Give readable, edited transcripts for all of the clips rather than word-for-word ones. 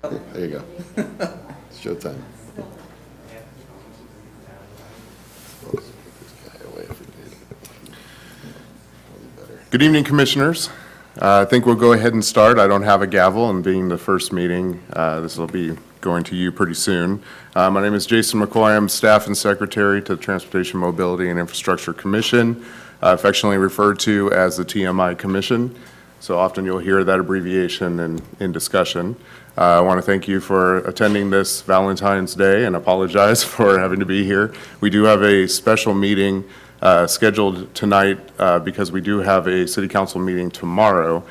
There you go. It's showtime. Good evening, Commissioners. I think we'll go ahead and start. I don't have a gavel, and being the first meeting, this will be going to you pretty soon. My name is Jason McCoy. I'm Staff and Secretary to the Transportation, Mobility, and Infrastructure Commission, affectionately referred to as the TMI Commission. So often you'll hear that abbreviation in discussion. I want to thank you for attending this Valentine's Day and apologize for having to be here. We do have a special meeting scheduled tonight because we do have a City Council meeting tomorrow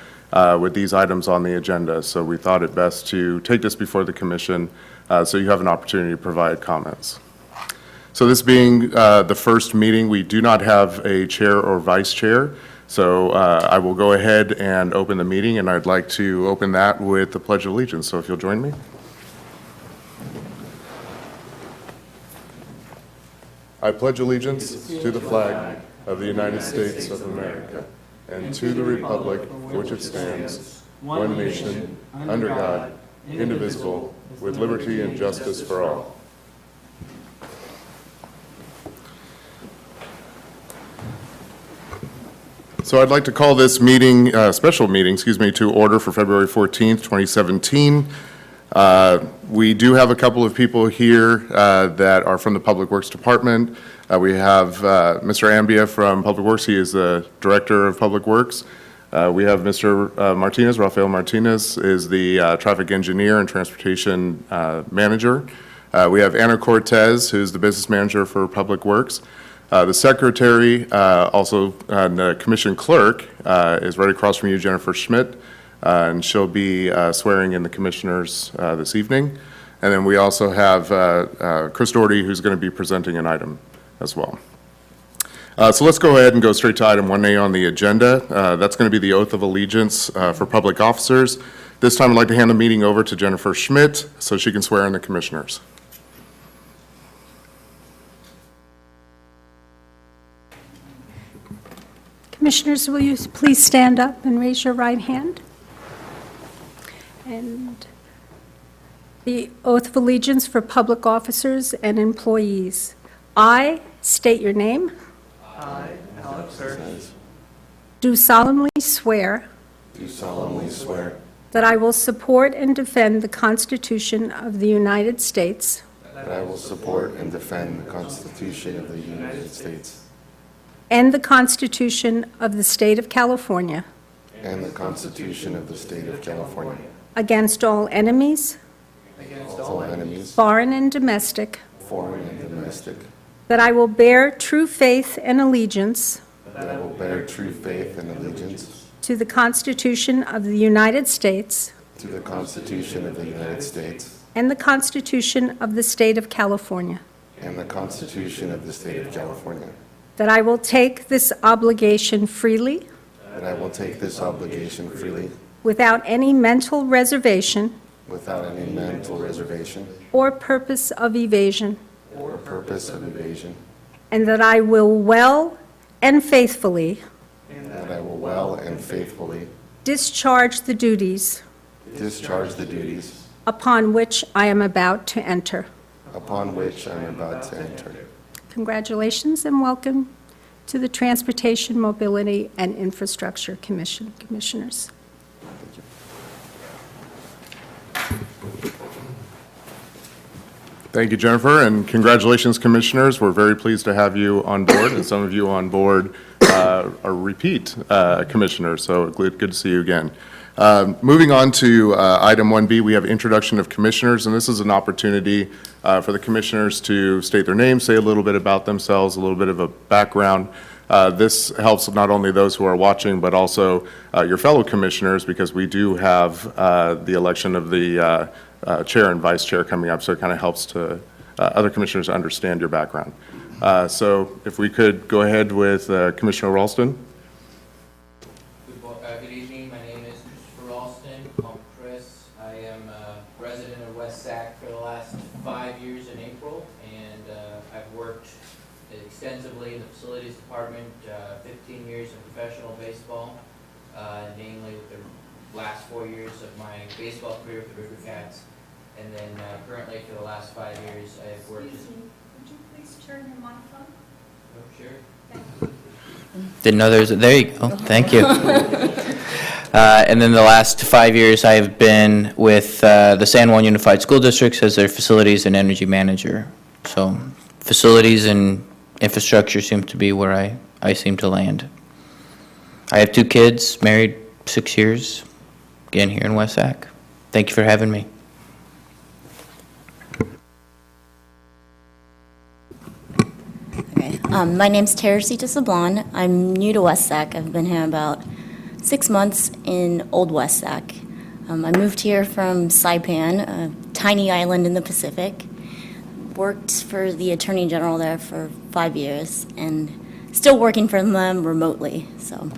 with these items on the agenda. So we thought it best to take this before the Commission so you have an opportunity to provide comments. So this being the first meeting, we do not have a chair or vice chair. So I will go ahead and open the meeting, and I'd like to open that with the Pledge of Allegiance. So if you'll join me. I pledge allegiance to the flag of the United States of America and to the republic for which it stands, one nation, under God, indivisible, with liberty and justice for all. So I'd like to call this meeting, special meeting, to order for February 14th, 2017. We do have a couple of people here that are from the Public Works Department. We have Mr. Ambia from Public Works. He is the Director of Public Works. We have Mr. Martinez, Rafael Martinez, is the Traffic Engineer and Transportation Manager. We have Anna Cortez, who's the Business Manager for Public Works. The Secretary, also the Commission Clerk, is right across from you, Jennifer Schmidt, and she'll be swearing in the Commissioners this evening. And then we also have Chris Doherty, who's going to be presenting an item as well. So let's go ahead and go straight to item 1A on the agenda. That's going to be the Oath of Allegiance for public officers. This time I'd like to hand the meeting over to Jennifer Schmidt so she can swear in the Commissioners. Commissioners, will you please stand up and raise your right hand? And the oath of allegiance for public officers and employees. I state your name. I, Alex Hirsch, Do solemnly swear that I will support and defend the Constitution of the United States That I will support and defend the Constitution of the United States and the Constitution of the State of California and the Constitution of the State of California against all enemies, against all enemies, foreign and domestic, foreign and domestic, that I will bear true faith and allegiance that I will bear true faith and allegiance to the Constitution of the United States to the Constitution of the United States and the Constitution of the State of California, and the Constitution of the State of California, that I will take this obligation freely that I will take this obligation freely without any mental reservation without any mental reservation or purpose of evasion, or purpose of evasion, and that I will well and faithfully and that I will well and faithfully discharge the duties discharge the duties upon which I am about to enter. upon which I am about to enter. Congratulations and welcome to the Transportation, Mobility, and Infrastructure Commission, Commissioners. Thank you, Jennifer, and congratulations, Commissioners. We're very pleased to have you on board, and some of you on board are repeat Commissioners, so good to see you again. Moving on to item 1B, we have introduction of Commissioners, and this is an opportunity for the Commissioners to state their names, say a little bit about themselves, a little bit of a background. This helps not only those who are watching, but also your fellow Commissioners, because we do have the election of the chair and vice chair coming up, so it kind of helps to other Commissioners understand your background. So if we could go ahead with Commissioner Ralston. Good evening. My name is Christopher Ralston. I'm Chris. I am a resident of West Sac for the last 5 years in April, and I've worked extensively in the facilities department, 15 years in professional baseball, namely with the last 4 years of my baseball career with the River Cats. And then currently for the last 5 years, I have worked as... Excuse me, would you please turn your microphone? Oh, sure. Didn't know there was, there you go, thank you. And then the last 5 years, I have been with the San Juan Unified School Districts as their facilities and energy manager. So facilities and infrastructure seem to be where I seem to land. I have 2 kids, married 6 years, again here in West Sac. Thank you for having me. Okay. My name's Teresita Sablon. I'm new to West Sac. I've been here about 6 months in Old West Sac. I moved here from Saipan, a tiny island in the Pacific. Worked for the Attorney General there for 5 years and still working for them remotely, so.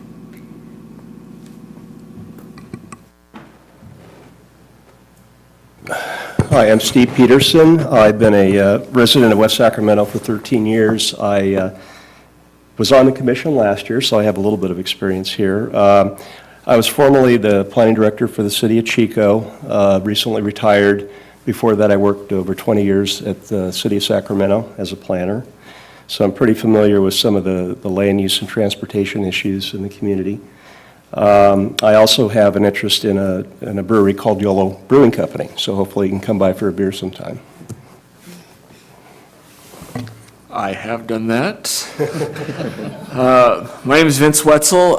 Hi, I'm Steve Peterson. I've been a resident of West Sacramento for 13 years. I was on the commission last year, so I have a little bit of experience here. I was formerly the planning director for the city of Chico, recently retired. Before that, I worked over 20 years at the city of Sacramento as a planner. So I'm pretty familiar with some of the land use and transportation issues in the community. I also have an interest in a brewery called YOLO Brewing Company, so hopefully you can come by for a beer sometime. I have done that. My name is Vince Wetzel.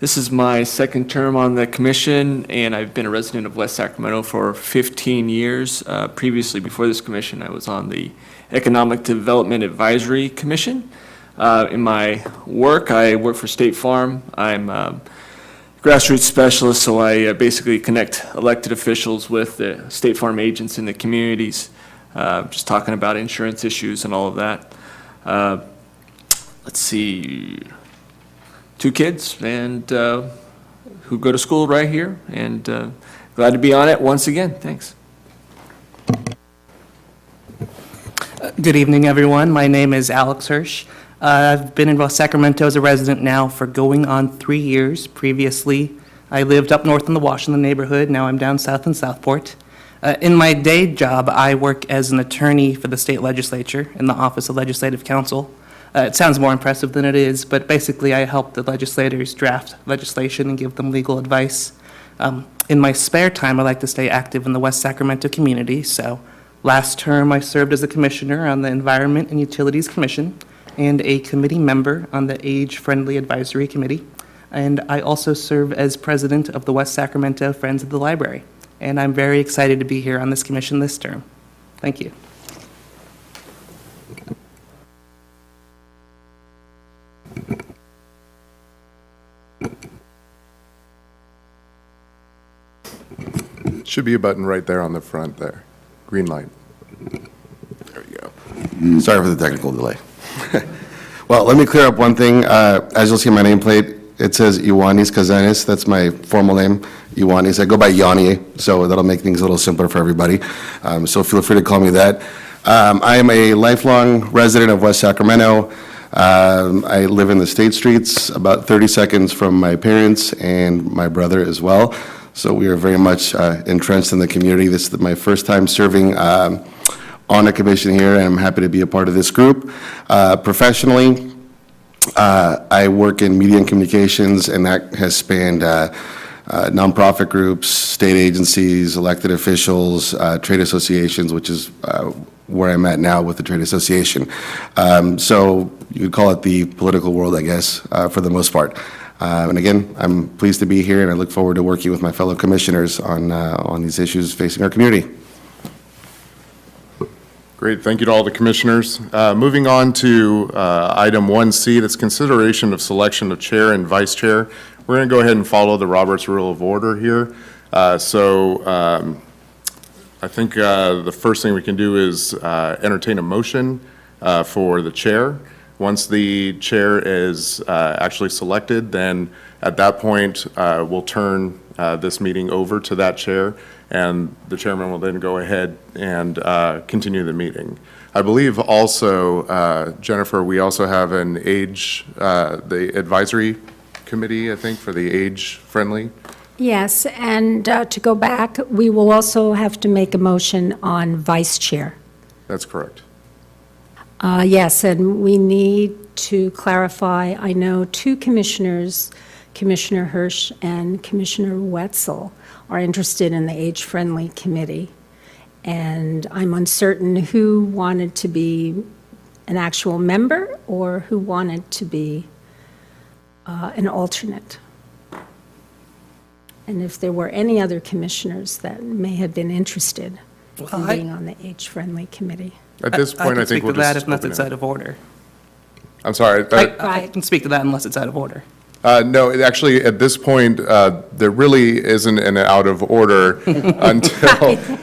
This is my second term on the commission, and I've been a resident of West Sacramento for 15 years. Previously, before this commission, I was on the Economic Development Advisory Commission. In my work, I work for State Farm. I'm a grassroots specialist, so I basically connect elected officials with the State Farm agents in the communities, just talking about insurance issues and all of that. Let's see, 2 kids and who go to school right here, and glad to be on it once again. Thanks. Good evening, everyone. My name is Alex Hirsch. I've been in West Sacramento as a resident now for going on 3 years. Previously, I lived up north in the Washington neighborhood. Now I'm down south in Southport. In my day job, I work as an attorney for the state legislature in the Office of Legislative Counsel. It sounds more impressive than it is, but basically I help the legislators draft legislation and give them legal advice. In my spare time, I like to stay active in the West Sacramento community. So last term, I served as a commissioner on the Environment and Utilities Commission and a committee member on the Age-Friendly Advisory Committee. And I also serve as president of the West Sacramento Friends of the Library. And I'm very excited to be here on this commission this term. Thank you. Should be a button right there on the front there. Green light. There we go. Sorry for the technical delay. Well, let me clear up one thing. As you'll see on my nameplate, it says Ioannis Kazanis. That's my formal name, Ioannis. I go by Yanni, so that'll make things a little simpler for everybody. So feel free to call me that. I am a lifelong resident of West Sacramento. I live in the State Streets, about 30 seconds from my parents and my brother as well. So we are very much entrenched in the community. This is my first time serving on a commission here, and I'm happy to be a part of this group. Professionally, I work in media and communications, and that has spanned nonprofit groups, state agencies, elected officials, trade associations, which is where I'm at now with the trade association. So you could call it the political world, I guess, for the most part. And again, I'm pleased to be here, and I look forward to working with my fellow commissioners on these issues facing our community. Great, thank you to all the commissioners. Moving on to item 1C, that's consideration of selection of chair and vice chair. We're going to go ahead and follow the Roberts Rule of Order here. I think the first thing we can do is entertain a motion for the chair. Once the chair is actually selected, then at that point, we'll turn this meeting over to that chair, and the chairman will then go ahead and continue the meeting. I believe also, Jennifer, we also have the advisory committee, I think, for the age-friendly Yes, and to go back, we will also have to make a motion on vice chair. That's correct. Yes, and we need to clarify, I know two commissioners, Commissioner Hirsch and Commissioner Wetzel, are interested in the age-friendly committee, and I'm uncertain who wanted to be an actual member or who wanted to be an alternate. And if there were any other commissioners that may have been interested in being on the age-friendly committee. At this point, I think we'll just I can speak to that unless open it's it. out of order. I'm sorry. I can speak to that unless it's out of order. No, actually, at this point, there really isn't an out of order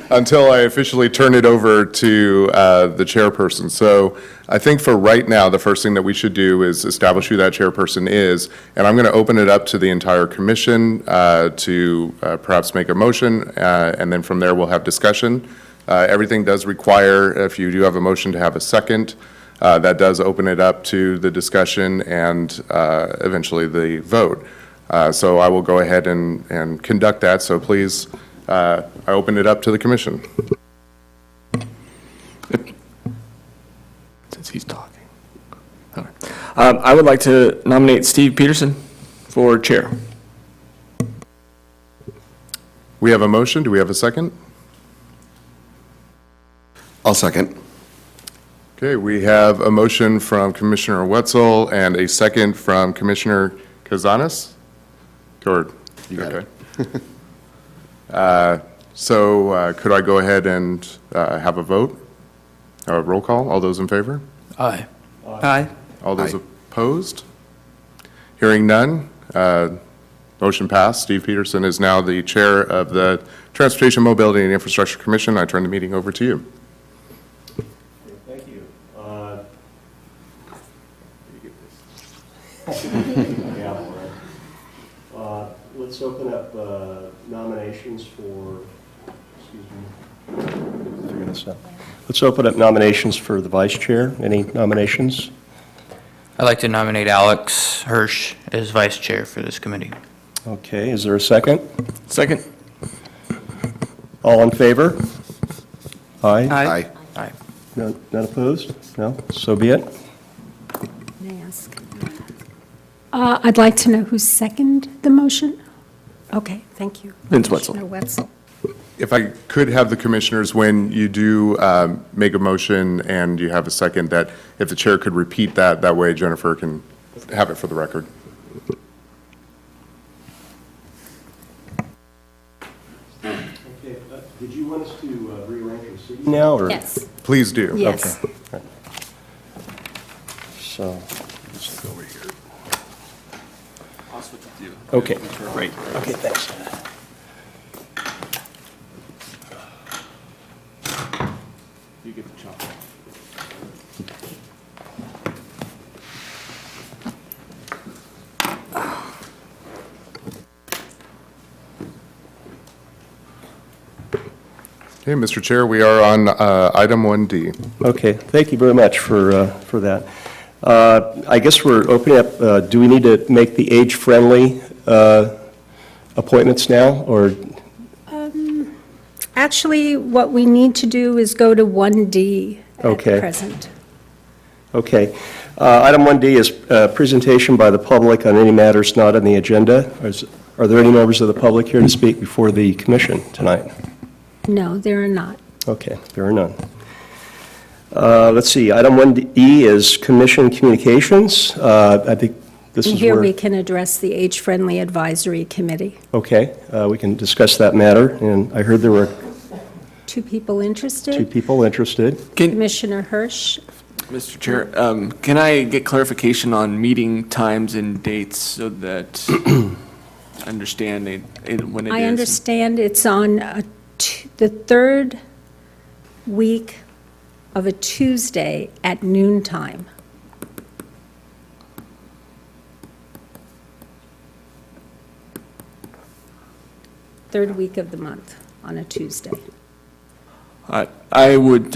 until I officially turn it over to the chairperson. So I think for right now, the first thing that we should do is establish who that chairperson is, and I'm going to open it up to the entire commission to perhaps make a motion, and then from there, we'll have discussion. Everything does require, if you do have a motion, to have a second. That does open it up to the discussion and eventually the vote. So I will go ahead and conduct that, so please, I open it up to the commission. Since he's talking. All right. I would like to nominate Steve Peterson for chair. We have a motion, do we have a second? I'll second. Okay, we have a motion from Commissioner Wetzel and a second from Commissioner Kazanis? Or, You got it. okay. So could I go ahead and have a vote? A roll call, all those in favor? Aye. Aye. All those Aye. opposed? Hearing none, motion passed. Steve Peterson is now the chair of the Transportation, Mobility, and Infrastructure Commission. I turn the meeting over to you. Thank you. Let's open up nominations for, excuse me. Figure this out. Let's open up nominations for the vice chair. Any nominations? I'd like to nominate Alex Hirsch as vice chair for this committee. Okay, is there a second? Second. All in favor? Aye. Aye. Aye. None opposed? No? So be it. May I ask? I'd like to know who seconded the motion? Okay, thank you. Vince Wetzel. Commissioner Wetzel. If I could have the commissioners, when you do make a motion and you have a second, that if the chair could repeat that, that way Jennifer can have it for the record. Okay, did you want us to rearrange your seating now, or? Yes, Please do. yes. Okay. So, let's go over here. I'll switch with you. Okay, great. Okay, thanks. You get the chop. Okay, Mr. Chair, we are on item 1D. Okay, thank you very much for that. I guess we're opening up, do we need to make the age-friendly appointments now, or? Actually, what we need to do is go to 1D at Okay. present. Okay. Item 1D is presentation by the public on any matters not on the agenda. Are there any members of the public here to speak before the commission tonight? No, there are not. Okay, there are none. Let's see, item 1E is commission communications. I think this And is here where... we can address the Age-Friendly Advisory Committee. Okay, we can discuss that matter, and I heard there were Two people two interested? people interested. Commissioner Hirsch? Mr. Chair, can I get clarification on meeting times and dates so that I understand when it is? I understand it's on the third week of a Tuesday at noon time. Third week of the month on a Tuesday. I would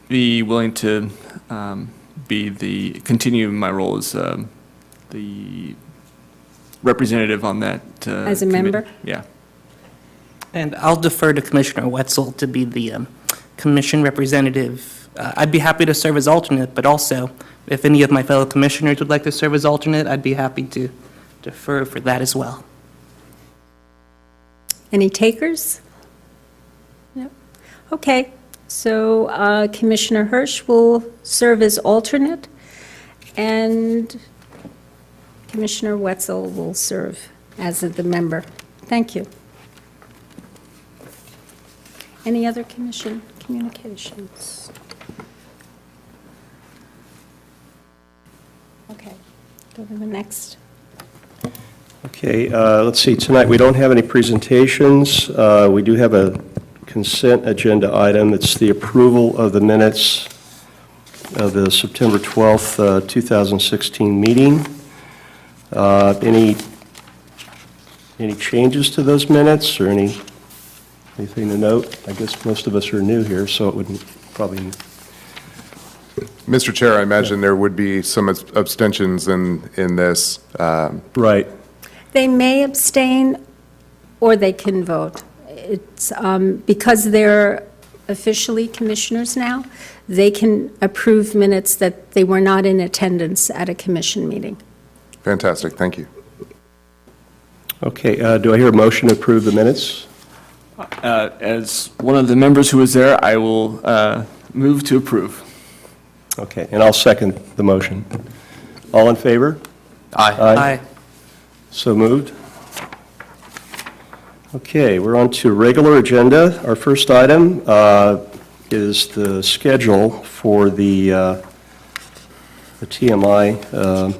be willing to continue my role as the representative on that As a committee. member? Yeah. And I'll defer to Commissioner Wetzel to be the commission representative. I'd be happy to serve as alternate, but also, if any of my fellow commissioners would like to serve as alternate, I'd be happy to defer for that as well. Any takers? Yep. Okay, so Commissioner Hirsch will serve as alternate, and Commissioner Wetzel will serve as the member. Thank you. Any other commission communications? Okay, go to the next. Okay, let's see, tonight we don't have any presentations. We do have a consent agenda item. It's the approval of the minutes of the September 12th, 2016 meeting. Any changes to those minutes or anything to note? I guess most of us are new here, so it wouldn't probably... Mr. Chair, I imagine there would be some abstentions in this. Right. They may abstain, or they can vote. It's, because they're officially commissioners now, they can approve minutes that they were not in attendance at a commission meeting. Fantastic, thank you. Okay, do I hear a motion to approve the minutes? As one of the members who was there, I will move to approve. Okay, and I'll second the motion. All in favor? Aye. So moved. Okay, we're on to regular agenda. Our first item is the schedule for the TMI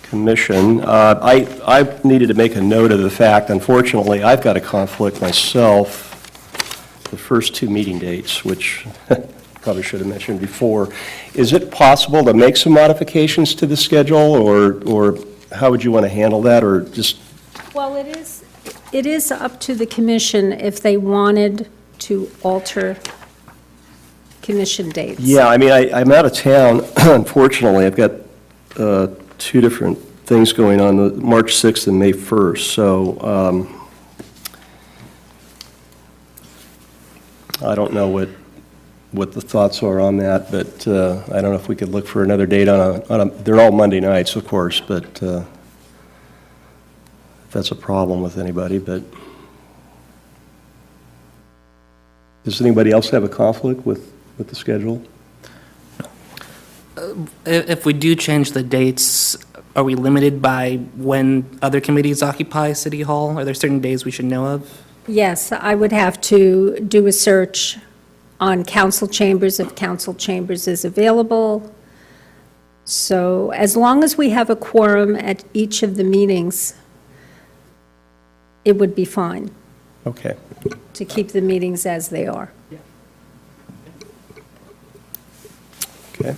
Commission. I needed to make a note of the fact, unfortunately, I've got a conflict myself, the first two meeting dates, which probably should have mentioned before. Is it possible to make some modifications to the schedule, or how would you want to handle that, or just... Well, it is up to the commission if they wanted to alter commission dates. Yeah, I mean, I'm out of town, unfortunately. I've got two different things going on, March 6th and May 1st, so I don't know what the thoughts are on that, but I don't know if we could look for another date on a, they're all Monday nights, of course, but if that's a problem with anybody, but does anybody else have a conflict with the schedule? If we do change the dates, are we limited by when other committees occupy City Hall? Are there certain days we should know of? Yes, I would have to do a search on council chambers if council chambers is available. So as long as we have a quorum at each of the meetings, it would be fine Okay. to keep the meetings as they are. Okay.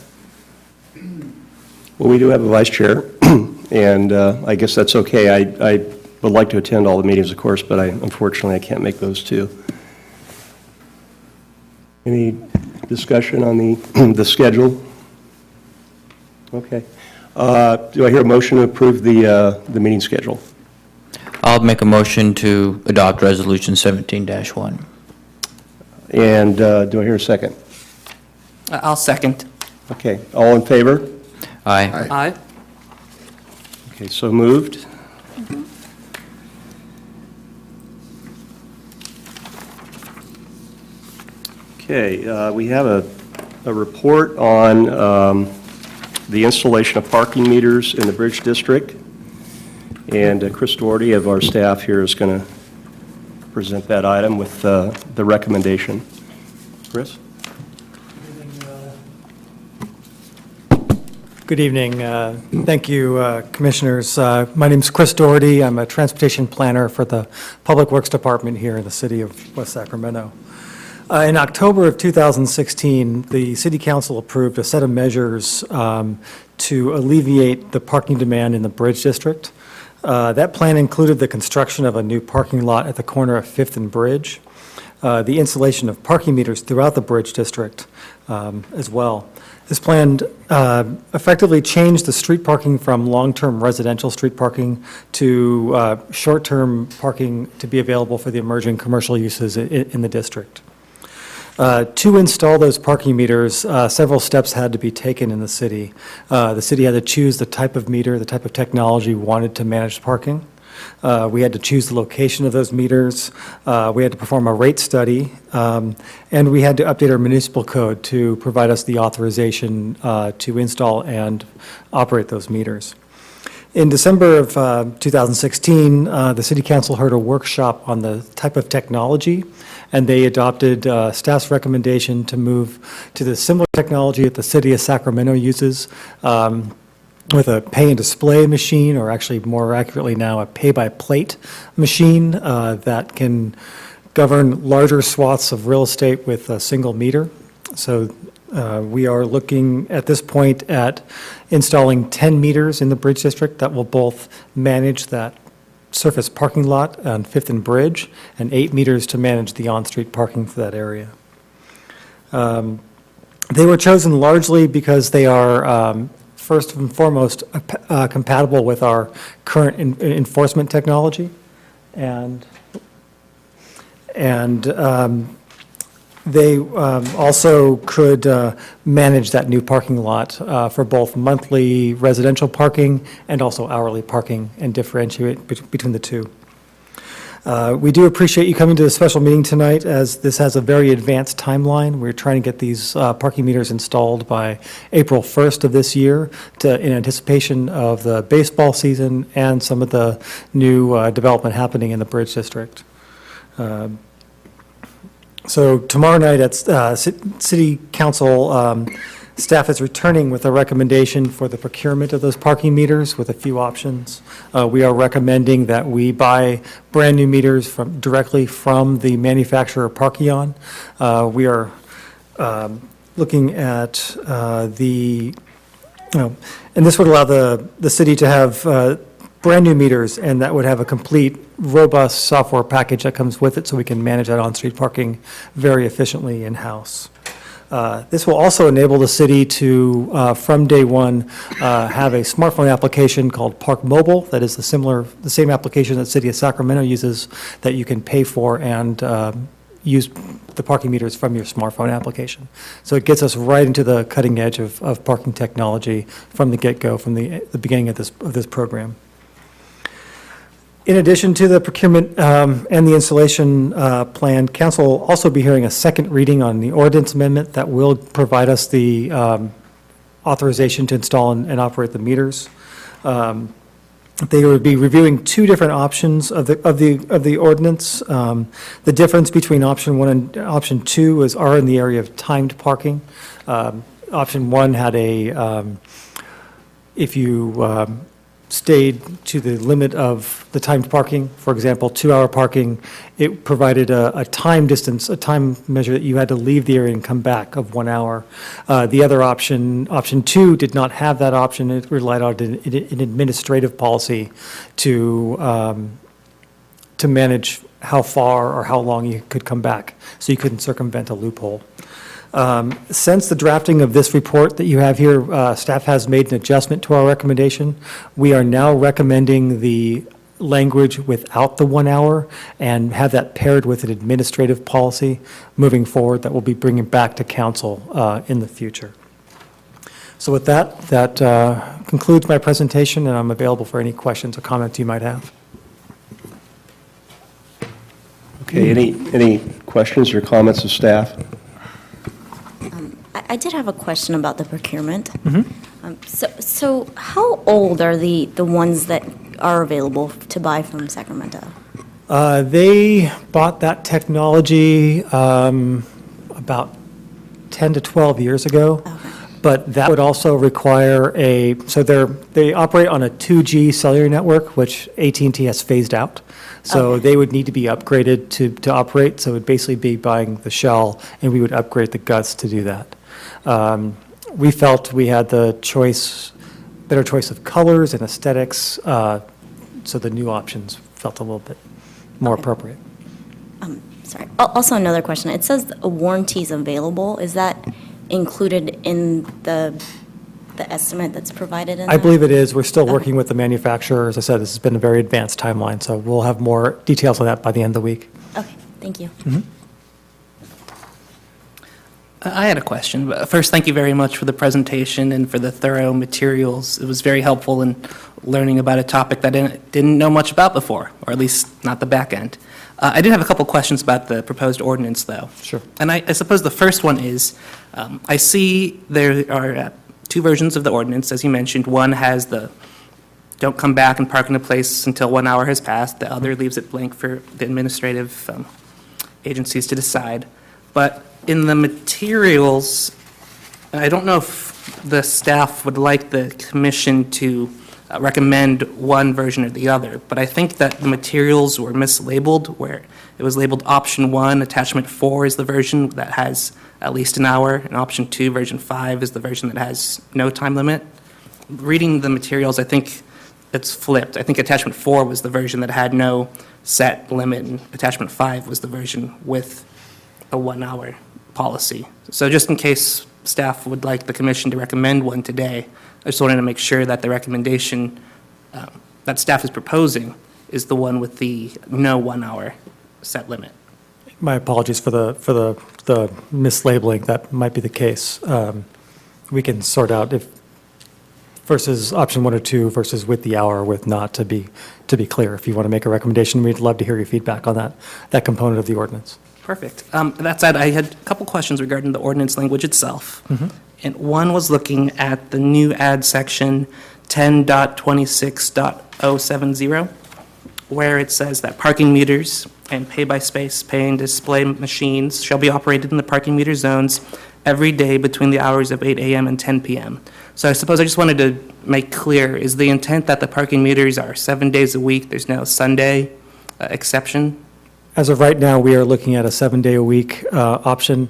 Well, we do have a vice chair, and I guess that's okay. I would like to attend all the meetings, of course, but unfortunately, I can't make those two. Any discussion on the schedule? Okay. Do I hear a motion to approve the meeting schedule? I'll make a motion to adopt Resolution 17-1. And do I hear a second? I'll second. Okay, all in favor? Aye. Aye. Okay, so moved. Okay, we have a report on the installation of parking meters in the Bridge District. And Chris Doherty of our staff here is going to present that item with the recommendation. Chris? Good evening. Thank you, Commissioners. My name is Chris Doherty. I'm a transportation planner for the Public Works Department here in the city of West Sacramento. In October of 2016, the City Council approved a set of measures to alleviate the parking demand in the Bridge District. That plan included the construction of a new parking lot at the corner of 5th and Bridge. the installation of parking meters throughout the Bridge District as well. This plan effectively changed the street parking from long-term residential street parking to short-term parking to be available for the emerging commercial uses in the district. To install those parking meters, several steps had to be taken in the city. The city had to choose the type of meter, the type of technology we wanted to manage parking. We had to choose the location of those meters. We had to perform a rate study, and we had to update our municipal code to provide us the authorization to install and operate those meters. In December of 2016, the City Council heard a workshop on the type of technology, and they adopted staff's recommendation to move to the similar technology that the City of Sacramento uses, with a pay and display machine, or actually more accurately now, a pay-by-plate machine that can govern larger swaths of real estate with a single meter. So we are looking at this point at installing 10 meters in the Bridge District that will both manage that surface parking lot on 5th and Bridge, and 8 meters to manage the on-street parking for that area. They were chosen largely because they are first and foremost compatible with our current enforcement technology, and they also could manage that new parking lot for both monthly residential parking and also hourly parking, and differentiate between the two. We do appreciate you coming to the special meeting tonight, as this has a very advanced timeline. We're trying to get these parking meters installed by April 1st of this year in anticipation of the baseball season and some of the new development happening in the Bridge District. So tomorrow night at City Council, staff is returning with a recommendation for the procurement of those parking meters with a few options. We are recommending that we buy brand-new meters directly from the manufacturer Parkion. We are looking at and this would allow the city to have brand-new meters, and that would have a complete, robust software package that comes with it, so we can manage that on-street parking very efficiently in-house. This will also enable the city to, from day one, have a smartphone application called Park Mobile that is the same application that City of Sacramento uses, that you can pay for and use the parking meters from your smartphone application. So it gets us right into the cutting edge of parking technology from the get-go, from the beginning of this program. In addition to the procurement and the installation plan, council will also be hearing a second reading on the ordinance amendment that will provide us the authorization to install and operate the meters. They would be reviewing two different options of the ordinance. The difference between option 1 and option 2 are in the area of timed parking. Option 1 had if you stayed to the limit of the timed parking, for example, 2-hour parking, it provided a time distance, a time measure that you had to leave the area and come back of 1 hour. The other option 2, did not have that option. It relied on an administrative policy to manage how far or how long you could come back, so you couldn't circumvent a loophole. Since the drafting of this report that you have here, staff has made an adjustment to our recommendation. We are now recommending the language without the 1 hour and have that paired with an administrative policy moving forward that we'll be bringing back to council in the future. So with that concludes my presentation, and I'm available for any questions or comments you might have. Okay, any questions or comments of staff? I did have a question about the procurement. So how old are the ones that are available to buy from Sacramento? They bought that technology about 10 to 12 years ago. Okay. But that would also require so they operate on a 2G cellular network, which AT&T has phased out. So Okay. they would need to be upgraded to operate. So it would basically be buying the shell, and we would upgrade the guts to do that. We felt we had the better choice of colors and aesthetics, so the new options felt a little bit more Okay. appropriate. Sorry. Also, another question. It says a warranty is available. Is that included in the estimate that's provided in I that? believe it is. We're still working with the manufacturer. As I said, this has been a very advanced timeline, so we'll have more details on that by the end of the week. Okay, thank you. I had a question. But first, thank you very much for the presentation and for the thorough materials. It was very helpful in learning about a topic that I didn't know much about before, or at least not the back end. I did have a couple questions about the proposed ordinance, though. Sure. And I suppose the first one is, I see there are two versions of the ordinance, as you mentioned. One has the don't come back and park in a place until 1 hour has passed. The other leaves it blank for the administrative agencies to decide. But in the materials, I don't know if the staff would like the commission to recommend one version or the other, but I think that the materials were mislabeled, where it was labeled option 1, attachment 4 is the version that has at least an hour, and option 2, version 5 is the version that has no time limit. Reading the materials, I think it's flipped. I think attachment 4 was the version that had no set limit, and attachment 5 was the version with a 1 hour policy. So just in case staff would like the commission to recommend one today, I just wanted to make sure that the recommendation that staff is proposing is the one with the no 1 hour set limit. My apologies for the mislabeling. That might be the case. We can sort out if versus option 1 or 2 versus with the hour, with not, to be clear. If you want to make a recommendation, we'd love to hear your feedback on that component of the ordinance. Perfect. That said, I had a couple questions regarding the ordinance language itself. And one was looking at the new add section 10.26.070, where it says that parking meters and pay-by-space pay and display machines shall be operated in the parking meter zones every day between the hours of 8 a.m. and 10 p.m. So I suppose I just wanted to make clear, is the intent that the parking meters are 7 days a week, there's no Sunday exception? As of right now, we are looking at a 7-day-a-week option.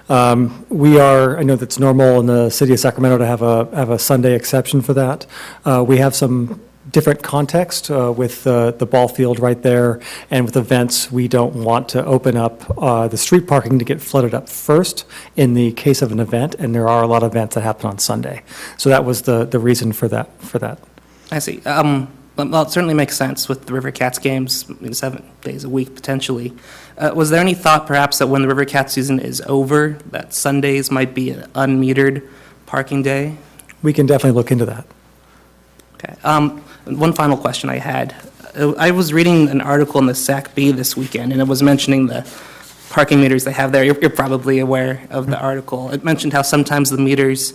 We are, I know that's normal in the city of Sacramento to have a Sunday exception for that. We have some different context with the ball field right there, and with events, we don't want to open up the street parking to get flooded up first in the case of an event, and there are a lot of events that happen on Sunday. So that was the reason for that. I see. Well, it certainly makes sense with the River Cats games, 7 days a week potentially. Was there any thought perhaps that when the River Cats season is over, that Sundays might be an unmetered parking day? We can definitely look into that. Okay. One final question I had. I was reading an article in the SAC-B this weekend, and it was mentioning the parking meters they have there. You're probably aware of the article. It mentioned how sometimes the meters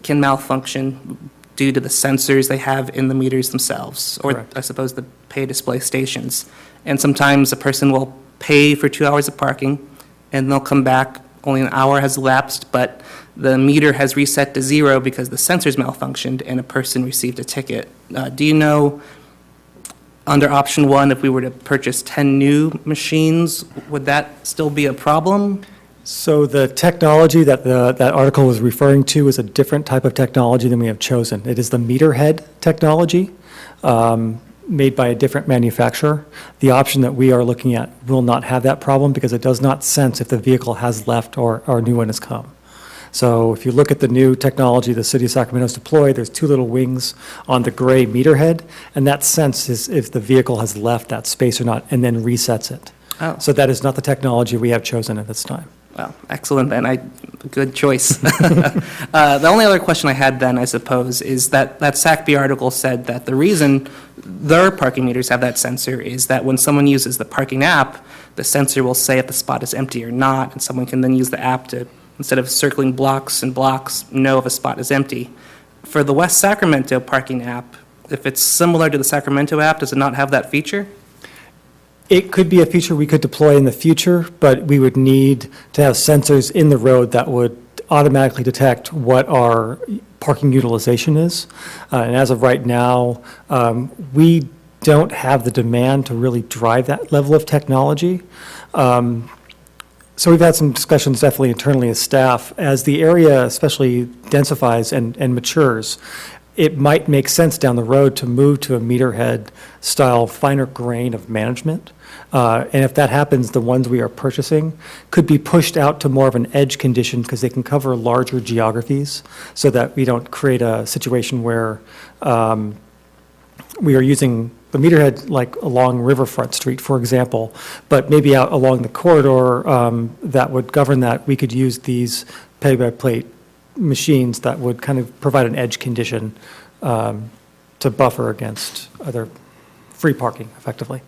can malfunction due to the sensors they have in the meters themselves, or Correct. I suppose the pay display stations. And sometimes a person will pay for 2 hours of parking, and they'll come back, only an hour has elapsed, but the meter has reset to 0 because the sensors malfunctioned and a person received a ticket. Do you know, under option 1, if we were to purchase 10 new machines, would that still be a problem? So the technology that that article was referring to is a different type of technology than we have chosen. It is the meter head technology made by a different manufacturer. The option that we are looking at will not have that problem because it does not sense if the vehicle has left or a new one has come. So if you look at the new technology the city of Sacramento has deployed, there's 2 little wings on the gray meter head, and that senses if the vehicle has left that space or not, and then resets it. Oh. So that is not the technology we have chosen at this time. Well, excellent then. Good choice. The only other question I had then, I suppose, is that SAC-B article said that the reason their parking meters have that sensor is that when someone uses the parking app, the sensor will say if the spot is empty or not, and someone can then use the app to, instead of circling blocks and blocks, know if a spot is empty. For the West Sacramento parking app, if it's similar to the Sacramento app, does it not have that feature? It could be a feature we could deploy in the future, but we would need to have sensors in the road that would automatically detect what our parking utilization is. And as of right now, we don't have the demand to really drive that level of technology. So we've had some discussions definitely internally as staff. As the area especially densifies and matures, it might make sense down the road to move to a meterhead style, finer grain of management. And if that happens, the ones we are purchasing could be pushed out to more of an edge condition because they can cover larger geographies so that we don't create a situation where we are using the meterhead like along Riverfront Street, for example, but maybe out along the corridor that would govern that, we could use these pay-by-plate machines that would kind of provide an edge condition to buffer against other free parking effectively.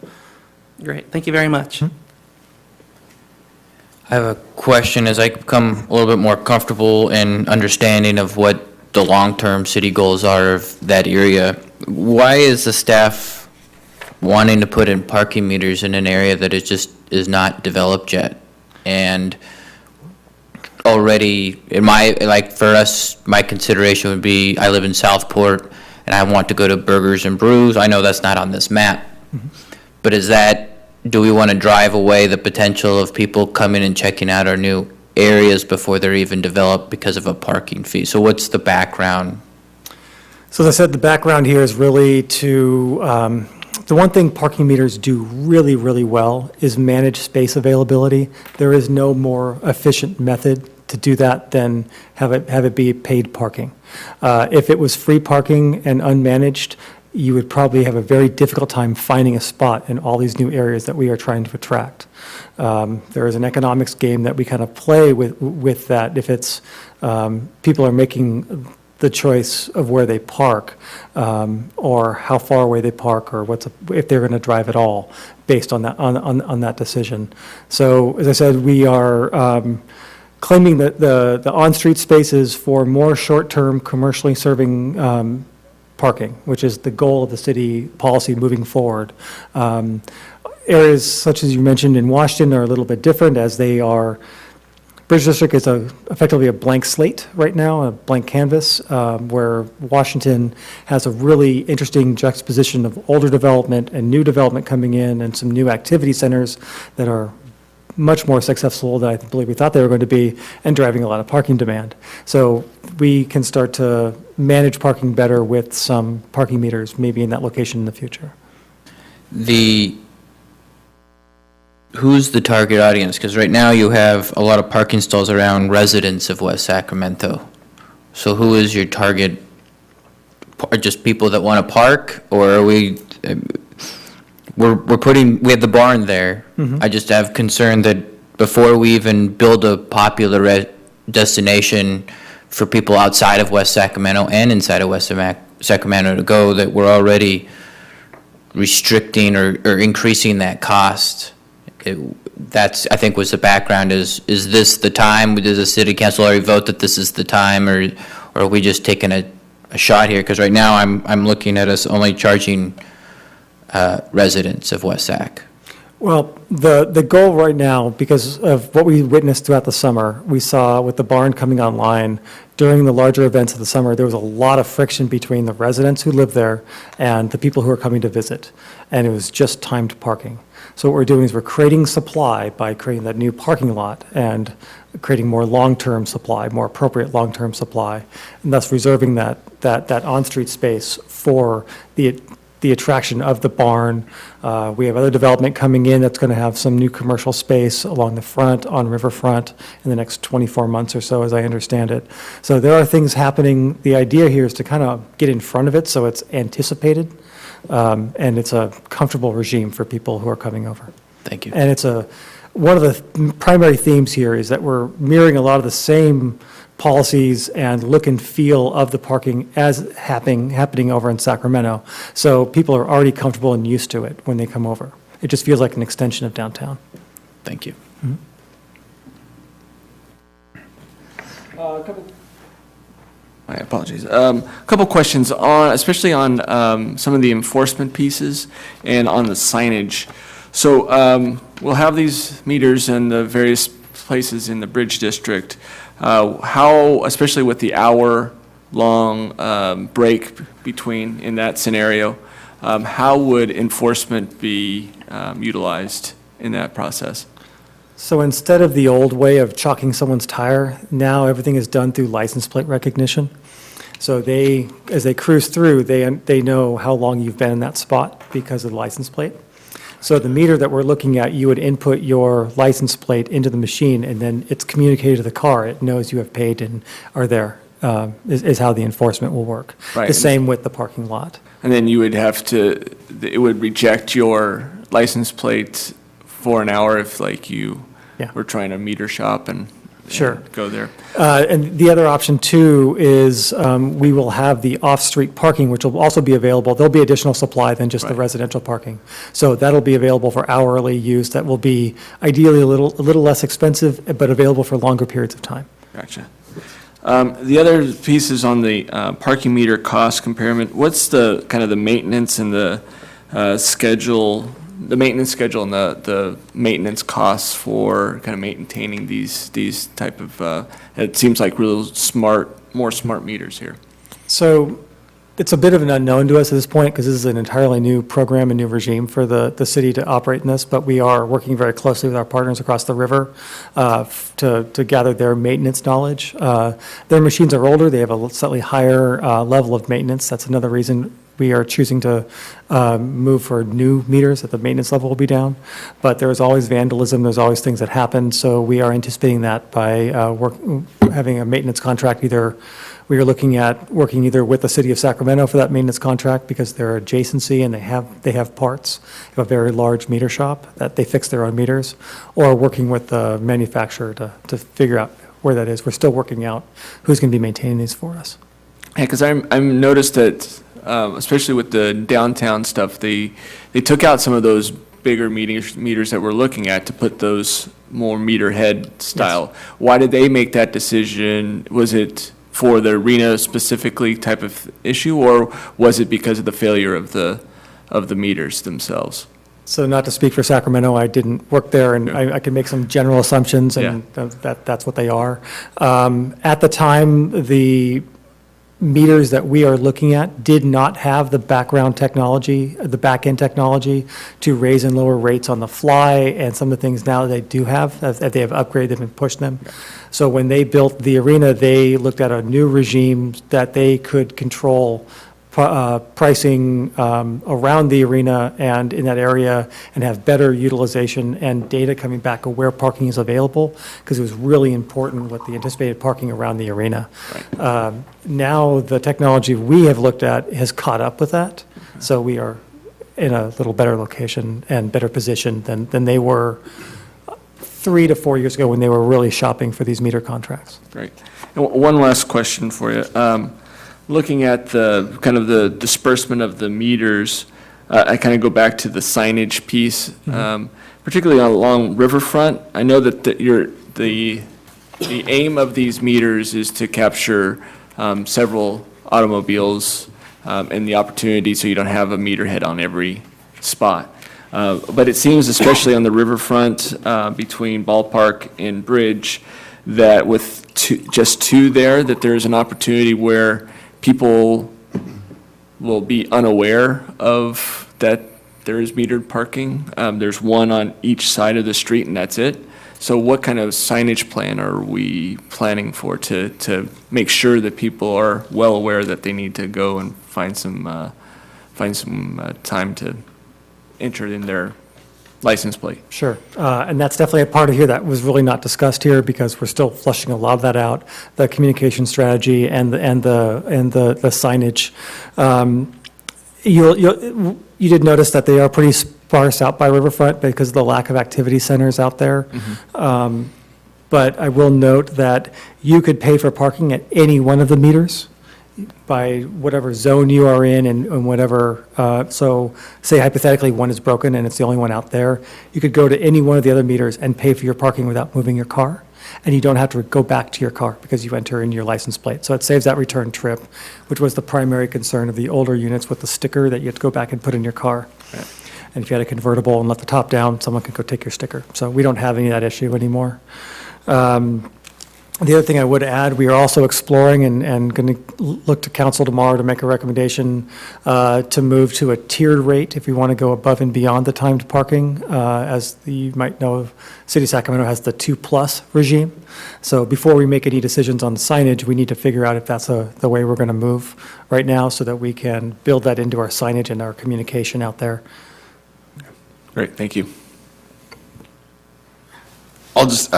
Great, thank you very much. I have a question. As I become a little bit more comfortable in understanding of what the long-term city goals are of that area, why is the staff wanting to put in parking meters in an area that is not developed yet? And already, for us, my consideration would be, I live in Southport, and I want to go to Burgers and Brews. I know that's not on this map. But do we want to drive away the potential of people coming and checking out our new areas before they're even developed because of a parking fee? So what's the background? So as I said, the background here is really to, the one thing parking meters do really, really well is manage space availability. There is no more efficient method to do that than have it be paid parking. If it was free parking and unmanaged, you would probably have a very difficult time finding a spot in all these new areas that we are trying to attract. There is an economics game that we kind of play with that. If it's people are making the choice of where they park, or how far away they park, or if they're going to drive at all, based on that on that decision. So, as I said, we are claiming that the on-street spaces for more short-term commercially serving parking, which is the goal of the city policy moving forward. Areas such as you mentioned in Washington are a little bit different, as they are, Bridge District is effectively a blank slate right now, a blank canvas, where Washington has a really interesting juxtaposition of older development and new development coming in, and some new activity centers that are much more successful than I believe we thought they were going to be, and driving a lot of parking demand. So we can start to manage parking better with some parking meters, maybe in that location in the future. Who's the target audience? Because right now you have a lot of parking stalls around residents of West Sacramento. So who is your target? Just people that want to park, or are we have the barn there. I just have concern that before we even build a popular destination for people outside of West Sacramento and inside of West Sacramento to go, that we're already restricting or increasing that cost. That's, I think, was the background. Is this the time? Does the city council already vote that this is the time, or are we just taking a shot here? Because right now I'm looking at us only charging residents of West Sac. Well, the goal right now, because of what we witnessed throughout the summer, we saw with the barn coming online, during the larger events of the summer, there was a lot of friction between the residents who live there and the people who are coming to visit, and it was just timed parking. So what we're doing is we're creating supply by creating that new parking lot and creating more long-term supply, more appropriate long-term supply, and thus reserving that on-street space for the attraction of the barn. We have other development coming in that's going to have some new commercial space along the front on Riverfront in the next 24 months or so, as I understand it. So there are things happening. The idea here is to kind of get in front of it so it's anticipated, and it's a comfortable regime for people who are coming over. Thank you. And it's one of the primary themes here is that we're mirroring a lot of the same policies and look and feel of the parking as happening over in Sacramento. So people are already comfortable and used to it when they come over. It just feels like an extension of downtown. Thank you. My apologies. A couple questions on, especially on some of the enforcement pieces and on the signage. So we'll have these meters in the various places in the Bridge District. How, especially with the hour-long break between in that scenario, how would enforcement be utilized in that process? So instead of the old way of chalking someone's tire, now everything is done through license plate recognition. So they, as they cruise through, they know how long you've been in that spot because of the license plate. So the meter that we're looking at, you would input your license plate into the machine, and then it's communicated to the car. It knows you have paid and are there, is how the enforcement will work. Right. The same with the parking lot. And then you would have to, it would reject your license plate for an hour if like you Yeah. were trying to meter shop and Sure. go there. And the other option, too, is we will have the off-street parking, which will also be available. There'll be additional supply than just the Right. residential parking. So that'll be available for hourly use. That will be ideally a little less expensive, but available for longer periods of time. Gotcha. The other piece is on the parking meter cost comparison. What's the kind of the maintenance and the schedule, the maintenance schedule and the maintenance costs for kind of maintaining these type of, it seems like real more smart meters here. So it's a bit of an unknown to us at this point because this is an entirely new program, a new regime for the city to operate in this, but we are working very closely with our partners across the river to gather their maintenance knowledge. Their machines are older. They have a slightly higher level of maintenance. That's another reason we are choosing to move for new meters, that the maintenance level will be down. But there's always vandalism, there's always things that happen, so we are anticipating that by having a maintenance contract. We are looking at working either with the city of Sacramento for that maintenance contract because they're adjacency and they have parts. They have a very large meter shop that they fix their own meters, or working with the manufacturer to figure out where that is. We're still working out who's going to be maintaining these for us. Yeah, because I'm noticed that, especially with the downtown stuff, they took out some of those bigger meters that we're looking at to put those more meter head style. Yes. Why did they make that decision? Was it for the arena specifically type of issue, or was it because of the failure of the meters themselves? So not to speak for Sacramento, I didn't work there, and I can make some general assumptions, and that's what they are. At the time, the meters that we are looking at did not have the background technology, the back-end technology to raise and lower rates on the fly, and some of the things now they do have, that they have upgraded them and pushed them. So when they built the arena, they looked at a new regime that they could control pricing around the arena and in that area, and have better utilization and data coming back of where parking is available, because it was really important with the anticipated parking around the arena. Now, the technology we have looked at has caught up with that, so we are in a little better location and better position than they were 3 to 4 years ago when they were really shopping for these meter contracts. Great. And one last question for you. Looking at the kind of the disbursement of the meters, I kind of go back to the signage piece, particularly along Riverfront. I know that the aim of these meters is to capture several automobiles and the opportunity so you don't have a meter head on every spot. But it seems, especially on the Riverfront between Ballpark and Bridge, that with just two there, that there's an opportunity where people will be unaware of that there is metered parking. There's one on each side of the street, and that's it. So what kind of signage plan are we planning for to make sure that people are well aware that they need to go and find some time to enter in their license plate? Sure, and that's definitely a part of here that was really not discussed here because we're still fleshing a lot of that out, the communication strategy and the signage. You did notice that they are pretty sparse out by Riverfront because of the lack of activity centers out there. But I will note that you could pay for parking at any one of the meters by whatever zone you are in and whatever, so say hypothetically one is broken and it's the only one out there, you could go to any one of the other meters and pay for your parking without moving your car, and you don't have to go back to your car because you enter in your license plate. So it saves that return trip, which was the primary concern of the older units with the sticker that you have to go back and put in your car. Right. And if you had a convertible and let the top down, someone could go take your sticker. So we don't have any of that issue anymore. The other thing I would add, we are also exploring and going to look to council tomorrow to make a recommendation to move to a tiered rate if we want to go above and beyond the timed parking. As you might know, City of Sacramento has the 2+ regime. So before we make any decisions on the signage, we need to figure out if that's the way we're going to move right now so that we can build that into our signage and our communication out there. Great, thank you. I'll just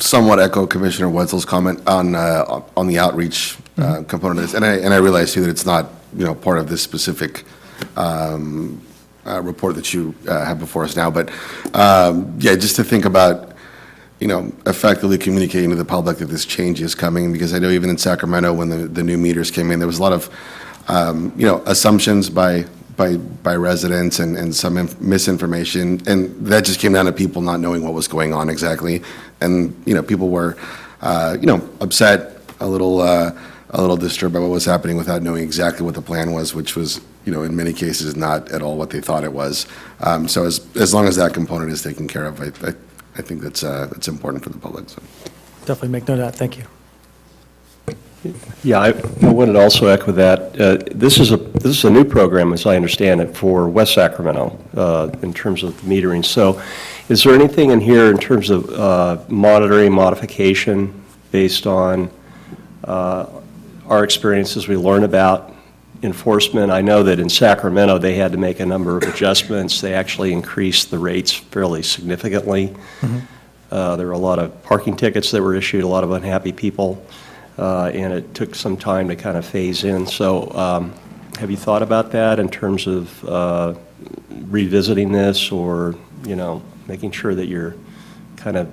somewhat echo Commissioner Wetzel's comment on the outreach component of this. And I realize too that it's not, part of this specific report that you have before us now. But yeah, just to think about, effectively communicating to the public that this change is coming, because I know even in Sacramento, when the new meters came in, there was a lot of, assumptions by residents and some misinformation, and that just came down to people not knowing what was going on exactly. And, people were, upset, a little disturbed by what was happening without knowing exactly what the plan was, which was, in many cases, not at all what they thought it was. So as long as that component is taken care of, I think that's important for the public, so. Definitely make note of that. Thank you. Yeah, I wanted to also echo that. This is a new program, as I understand it, for West Sacramento in terms of metering. So is there anything in here in terms of monitoring, modification, based on our experiences we learn about enforcement? I know that in Sacramento, they had to make a number of adjustments. They actually increased the rates fairly significantly. There were a lot of parking tickets that were issued, a lot of unhappy people. And it took some time to kind of phase in. So have you thought about that in terms of revisiting this, or, making sure that you're kind of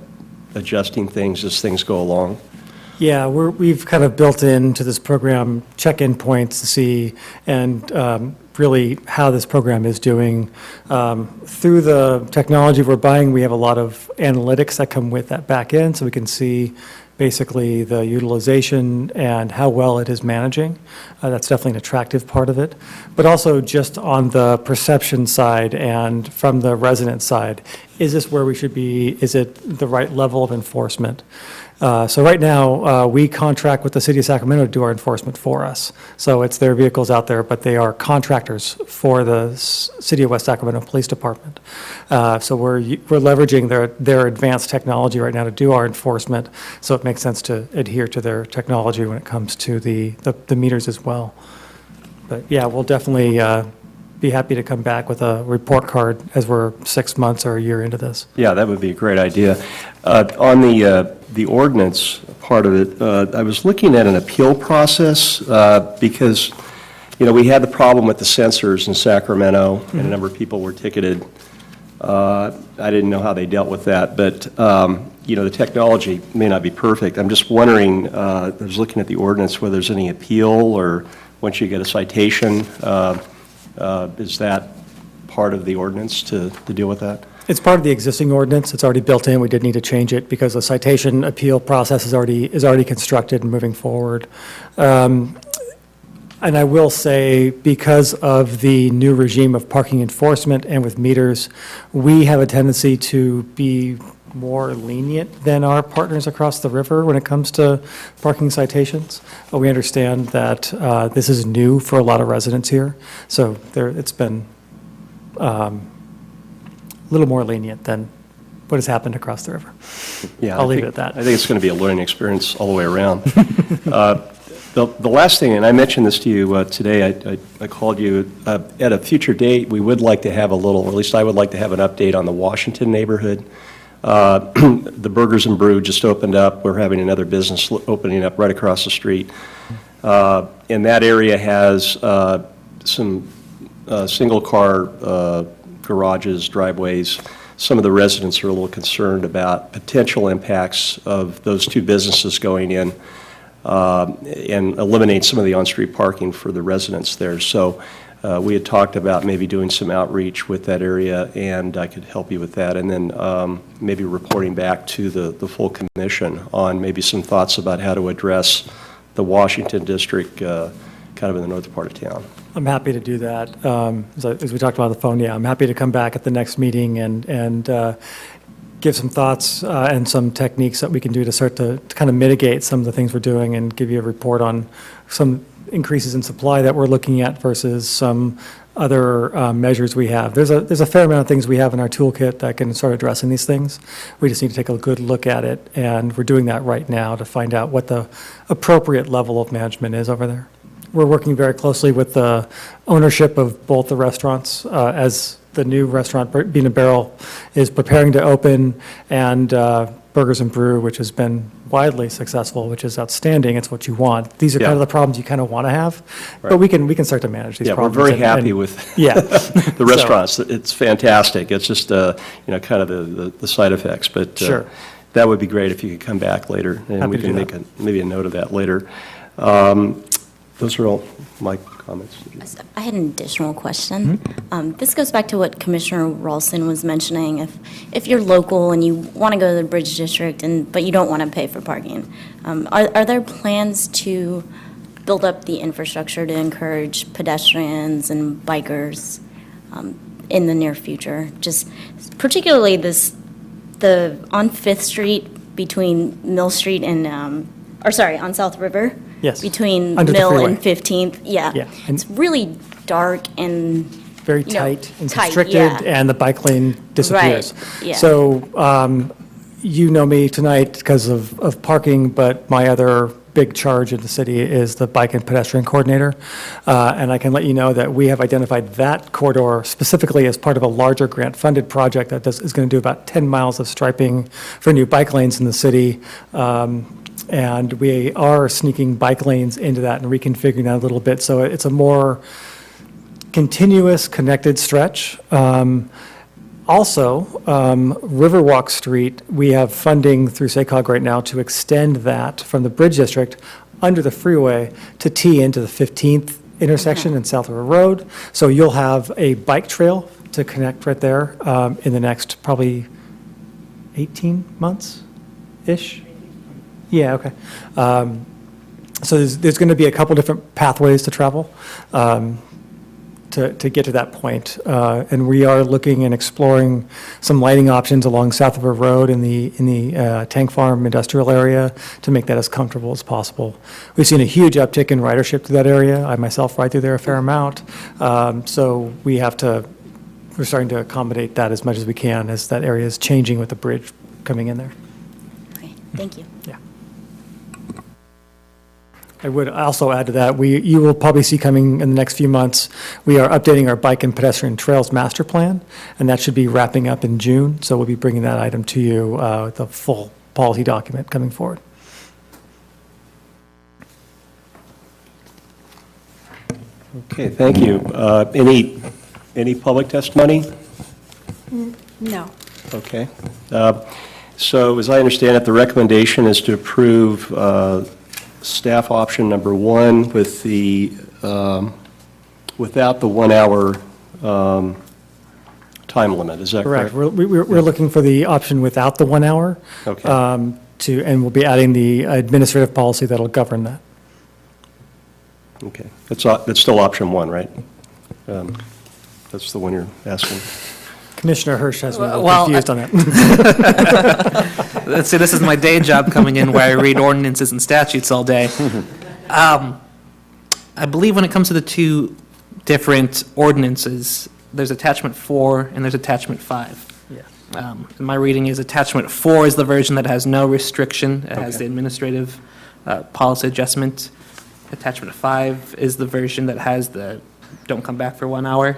adjusting things as things go along? Yeah, we've kind of built into this program check-in points to see and really how this program is doing. Through the technology we're buying, we have a lot of analytics that come with that back end, so we can see basically the utilization and how well it is managing. That's definitely an attractive part of it. But also just on the perception side and from the resident side, is this where we should be? Is it the right level of enforcement? So right now, we contract with the City of Sacramento to do our enforcement for us. So it's their vehicles out there, but they are contractors for the City of West Sacramento Police Department. So we're leveraging their advanced technology right now to do our enforcement. So it makes sense to adhere to their technology when it comes to the meters as well. But yeah, we'll definitely be happy to come back with a report card as we're 6 months or a year into this. Yeah, that would be a great idea. On the ordinance part of it, I was looking at an appeal process because, we had the problem with the sensors in Sacramento, and a number of people were ticketed. I didn't know how they dealt with that, but, the technology may not be perfect. I'm just wondering, I was looking at the ordinance, whether there's any appeal, or once you get a citation, is that part of the ordinance to deal with that? It's part of the existing ordinance. It's already built in. We did need to change it because the citation appeal process is already constructed and moving forward. And I will say, because of the new regime of parking enforcement and with meters, we have a tendency to be more lenient than our partners across the river when it comes to parking citations. But we understand that this is new for a lot of residents here. So it's been a little more lenient than what has happened across the river. Yeah, I'll leave it at that. I think it's going to be a learning experience all the way around. The last thing, and I mentioned this to you today, I called you at a future date. We would like to have a little, or at least I would like to have an update on the Washington neighborhood. The Burgers and Brew just opened up. We're having another business opening up right across the street. And that area has some single-car garages, driveways. Some of the residents are a little concerned about potential impacts of those two businesses going in and eliminate some of the on-street parking for the residents there. So we had talked about maybe doing some outreach with that area, and I could help you with that. And then maybe reporting back to the full commission on maybe some thoughts about how to address the Washington district kind of in the north part of town. I'm happy to do that. As we talked about on the phone, yeah, I'm happy to come back at the next meeting and give some thoughts and some techniques that we can do to start to kind of mitigate some of the things we're doing and give you a report on some increases in supply that we're looking at versus some other measures we have. There's a fair amount of things we have in our toolkit that can start addressing these things. We just need to take a good look at it, and we're doing that right now to find out what the appropriate level of management is over there. We're working very closely with the ownership of both the restaurants as the new restaurant, Bean and Barrel, is preparing to open, and Burgers and Brew, which has been widely successful, which is outstanding. It's what you want. These are kind of the problems you kind of want to have, but we can start to manage these Yeah, we're problems. very happy with the restaurants. It's fantastic. It's just, kind of the side effects, but Sure. that would be great if you could come back later, and Happy we to can do make that. maybe a note of that later. Those are all my comments. I had an additional question. This goes back to what Commissioner Ralston was mentioning. If you're local and you want to go to the Bridge District, but you don't want to pay for parking, are there plans to build up the infrastructure to encourage pedestrians and bikers in the near future? Just particularly on 5th Street between Mill Street and, on South River? Yes. Between Under the Mill freeway. and 15th, yeah. Yeah, and- It's really dark and, Very you know, tight and tight, constricted, yeah. and the bike lane disappears. Right, yeah. So you know me tonight because of parking, but my other big charge in the city is the bike and pedestrian coordinator. And I can let you know that we have identified that corridor specifically as part of a larger grant-funded project that is going to do about 10 miles of striping for new bike lanes in the city. And we are sneaking bike lanes into that and reconfiguring that a little bit. So it's a more continuous, connected stretch. Also, Riverwalk Street, we have funding through SACOG right now to extend that from the Bridge District under the freeway to tee into the 15th intersection in South River Road. So you'll have a bike trail to connect right there in the next probably 18 months-ish. Yeah, okay. So there's going to be a couple different pathways to travel to get to that point. And we are looking and exploring some lighting options along South River Road in the Tank Farm industrial area to make that as comfortable as possible. We've seen a huge uptick in ridership to that area. I myself ride through there a fair amount. So we're starting to accommodate that as much as we can as that area is changing with the bridge coming in there. okay, thank you. Yeah. I would also add to that, you will probably see coming in the next few months, we are updating our bike and pedestrian trails master plan, and that should be wrapping up in June, so we'll be bringing that item to you, the full policy document coming forward. Okay, thank you. Any public testimony? No. Okay. So as I understand it, the recommendation is to approve staff option number 1 with without the 1-hour time limit. Is that correct? Correct. We're looking for the option without the 1 hour. Okay. And we'll be adding the administrative policy that'll govern that. Okay. That's still option 1, right? That's the one you're asking. Commissioner Hirsch has me a little Well, confused on that. Let's see, this is my day job coming in where I read ordinances and statutes all day. I believe when it comes to the two different ordinances, there's attachment 4 and there's attachment 5. Yeah. My reading is attachment 4 is the version that has no restriction. It has Okay. the administrative policy adjustment. Attachment 5 is the version that has the don't come back for 1 hour.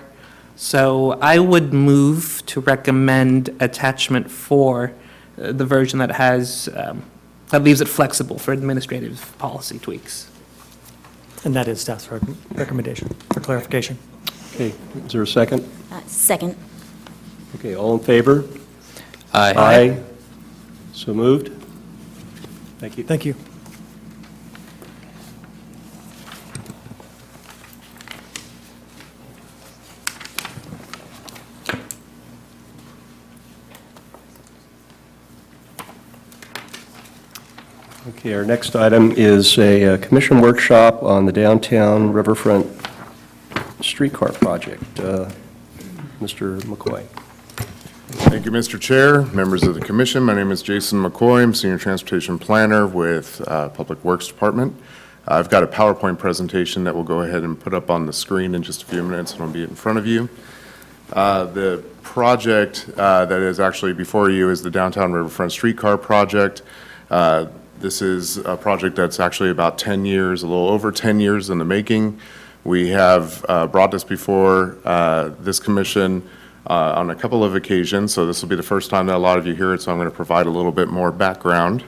So I would move to recommend attachment 4, the version that has, that leaves it flexible for administrative policy tweaks. And that is staff's recommendation for clarification. Okay, is there a second? Second, Okay, all in favor? Aye. So moved? Thank you. Thank you. Okay, our next item is a commission workshop on the downtown riverfront streetcar project. Mr. McCoy. Thank you, Mr. Chair, members of the commission. My name is Jason McCoy. I'm Senior Transportation Planner with Public Works Department. I've got a PowerPoint presentation that we'll go ahead and put up on the screen in just a few minutes, and it'll be in front of you. The project that is actually before you is the Downtown Riverfront Streetcar Project. This is a project that's actually about 10 years, a little over 10 years in the making. We have brought this before this commission on a couple of occasions, so this will be the first time that a lot of you hear it, so I'm going to provide a little bit more background.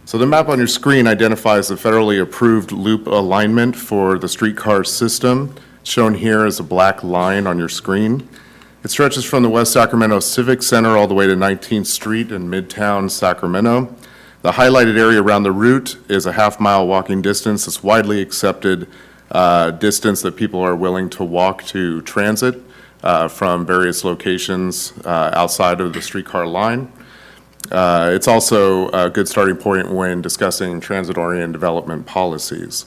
So the map on your screen identifies the federally approved loop alignment for the streetcar system, shown here as a black line on your screen. It stretches from the West Sacramento Civic Center all the way to 19th Street in Midtown Sacramento. The highlighted area around the route is a half-mile walking distance. It's widely accepted distance that people are willing to walk to transit from various locations outside of the streetcar line. It's also a good starting point when discussing transit-oriented development policies.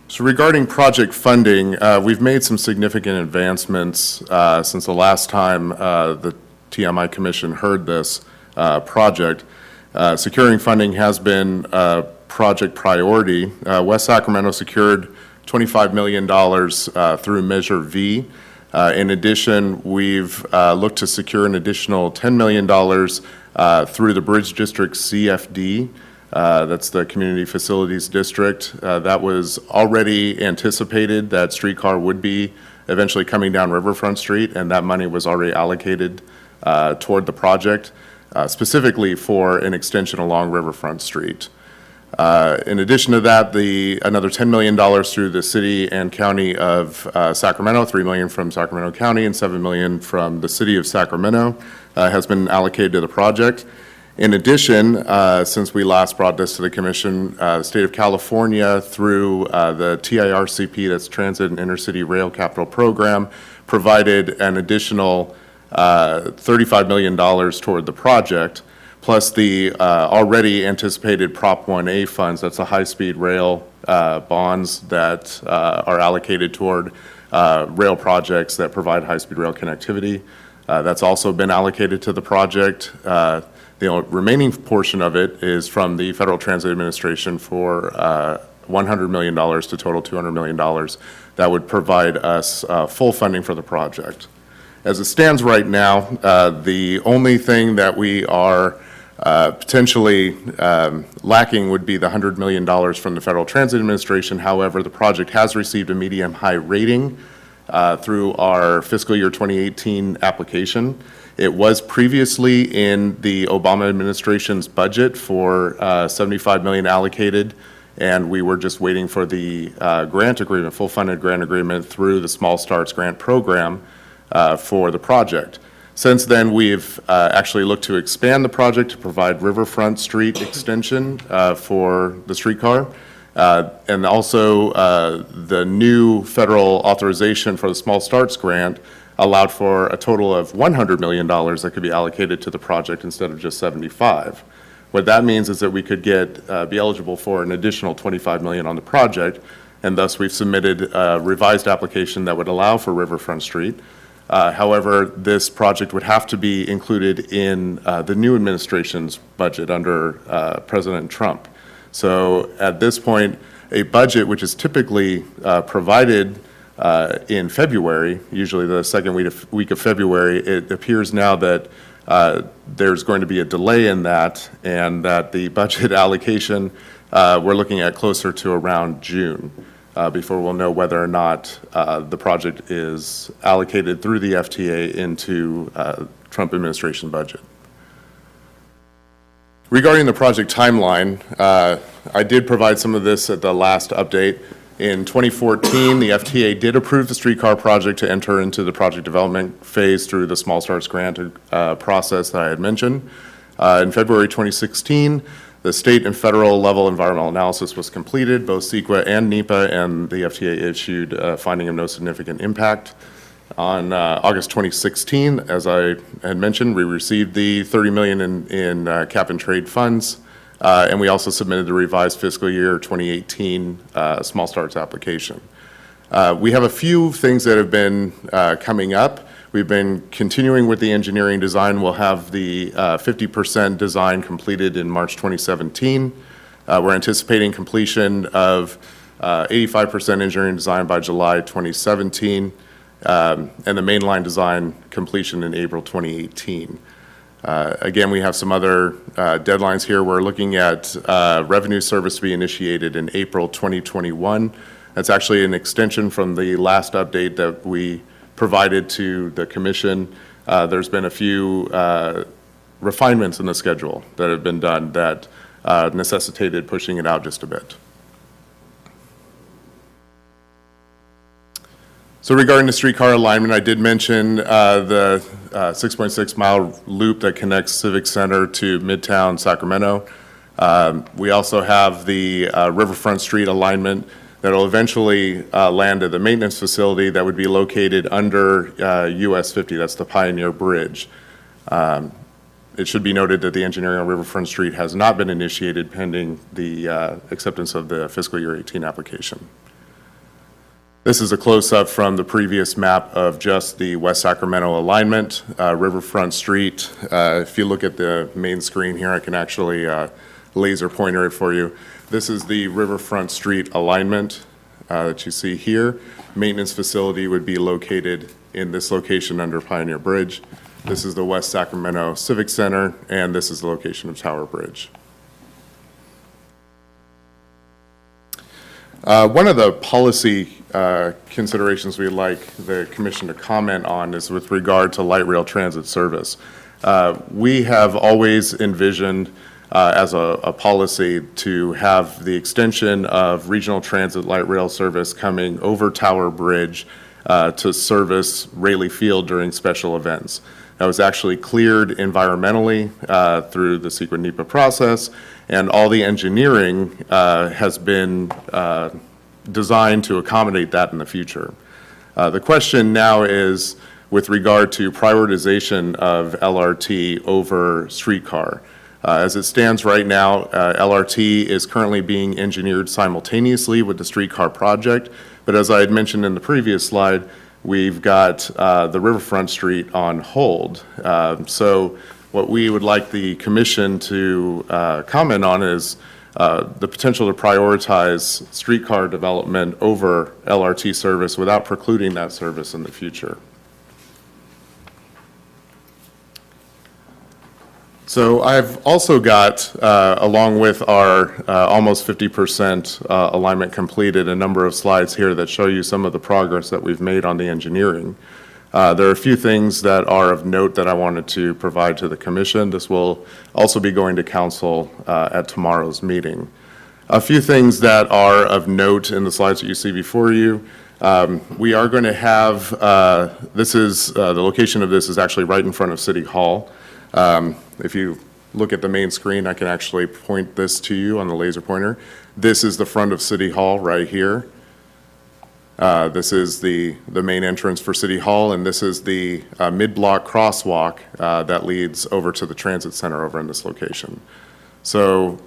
So regarding project funding, we've made some significant advancements since the last time the TMI Commission heard this project. Securing funding has been a project priority. West Sacramento secured $25 million through Measure V. In addition, we've looked to secure an additional $10 million through the Bridge District CFD. That's the Community Facilities District. That was already anticipated that streetcar would be eventually coming down Riverfront Street, and that money was already allocated toward the project, specifically for an extension along Riverfront Street. In addition to that, another $10 million through the city and county of Sacramento, $3 million from Sacramento County and $7 million from the city of Sacramento has been allocated to the project. In addition, since we last brought this to the commission, the state of California through the TIRCP, that's Transit and Intercity Rail Capital Program, provided an additional $35 million toward the project, plus the already anticipated Prop 1A funds, that's the high-speed rail bonds that are allocated toward rail projects that provide high-speed rail connectivity. That's also been allocated to the project. The remaining portion of it is from the Federal Transit Administration for $100 million to total $200 million. That would provide us full funding for the project. As it stands right now, the only thing that we are potentially lacking would be the $100 million from the Federal Transit Administration. However, the project has received a medium-high rating through our fiscal year 2018 application. It was previously in the Obama administration's budget for $75 million allocated, and we were just waiting for the grant agreement, full-funded grant agreement through the Small Starts Grant Program for the project. Since then, we've actually looked to expand the project to provide Riverfront Street extension for the streetcar. And also, the new federal authorization for the Small Starts Grant allowed for a total of $100 million that could be allocated to the project instead of just 75. What that means is that we could be eligible for an additional $25 million on the project, and thus we've submitted a revised application that would allow for Riverfront Street. However, this project would have to be included in the new administration's budget under President Trump. So at this point, a budget which is typically provided in February, usually the second week of February, it appears now that there's going to be a delay in that, and that the budget allocation, we're looking at closer to around June before we'll know whether or not the project is allocated through the FTA into Trump administration budget. Regarding the project timeline, I did provide some of this at the last update. In 2014, the FTA did approve the streetcar project to enter into the project development phase through the Small Starts Grant process that I had mentioned. In February 2016, the state and federal level environmental analysis was completed, both CEQA and NEPA, and the FTA issued a finding of no significant impact. On August 2016, as I had mentioned, we received the $30 million in cap and trade funds And we also submitted the revised fiscal year 2018 small starts application. We have a few things that have been coming up. We've been continuing with the engineering design. We'll have the 50% design completed in March 2017. We're anticipating completion of 85% engineering design by July 2017, and the mainline design completion in April 2018. Again, we have some other deadlines here. We're looking at revenue service to be initiated in April 2021. That's actually an extension from the last update that we provided to the commission. There's been a few refinements in the schedule that have been done that necessitated pushing it out just a bit. So regarding the streetcar alignment, I did mention the 6.6 mile loop that connects Civic Center to Midtown Sacramento. We also have the Riverfront Street alignment that will eventually land at the maintenance facility that would be located under US 50. That's the Pioneer Bridge. It should be noted that the engineering on Riverfront Street has not been initiated pending the acceptance of the fiscal year 18 application. This is a close-up from the previous map of just the West Sacramento alignment, Riverfront Street. If you look at the main screen here, I can actually laser pointer it for you. This is the Riverfront Street alignment that you see here. Maintenance facility would be located in this location under Pioneer Bridge. This is the West Sacramento Civic Center, and this is the location of Tower Bridge. One of the policy considerations we'd like the commission to comment on is with regard to light rail transit service. We have always envisioned as a policy to have the extension of regional transit light rail service coming over Tower Bridge to service Rayleigh Field during special events. That was actually cleared environmentally through the secret NEPA process, and all the engineering has been designed to accommodate that in the future. The question now is with regard to prioritization of LRT over streetcar. As it stands right now, LRT is currently being engineered simultaneously with the streetcar project, but as I had mentioned in the previous slide, we've got the Riverfront Street on hold. So what we would like the commission to comment on is the potential to prioritize streetcar development over LRT service without precluding that service in the future. So I've also got, along with our almost 50% alignment completed, a number of slides here that show you some of the progress that we've made on the engineering. There are a few things that are of note that I wanted to provide to the commission. This will also be going to council at tomorrow's meeting. A few things that are of note in the slides that you see before you. We are going to have, this is, the location of this is actually right in front of City Hall. If you look at the main screen, I can actually point this to you on the laser pointer. This is the front of City Hall right here. This is the main entrance for City Hall, and this is the mid-block crosswalk that leads over to the transit center over in this location. So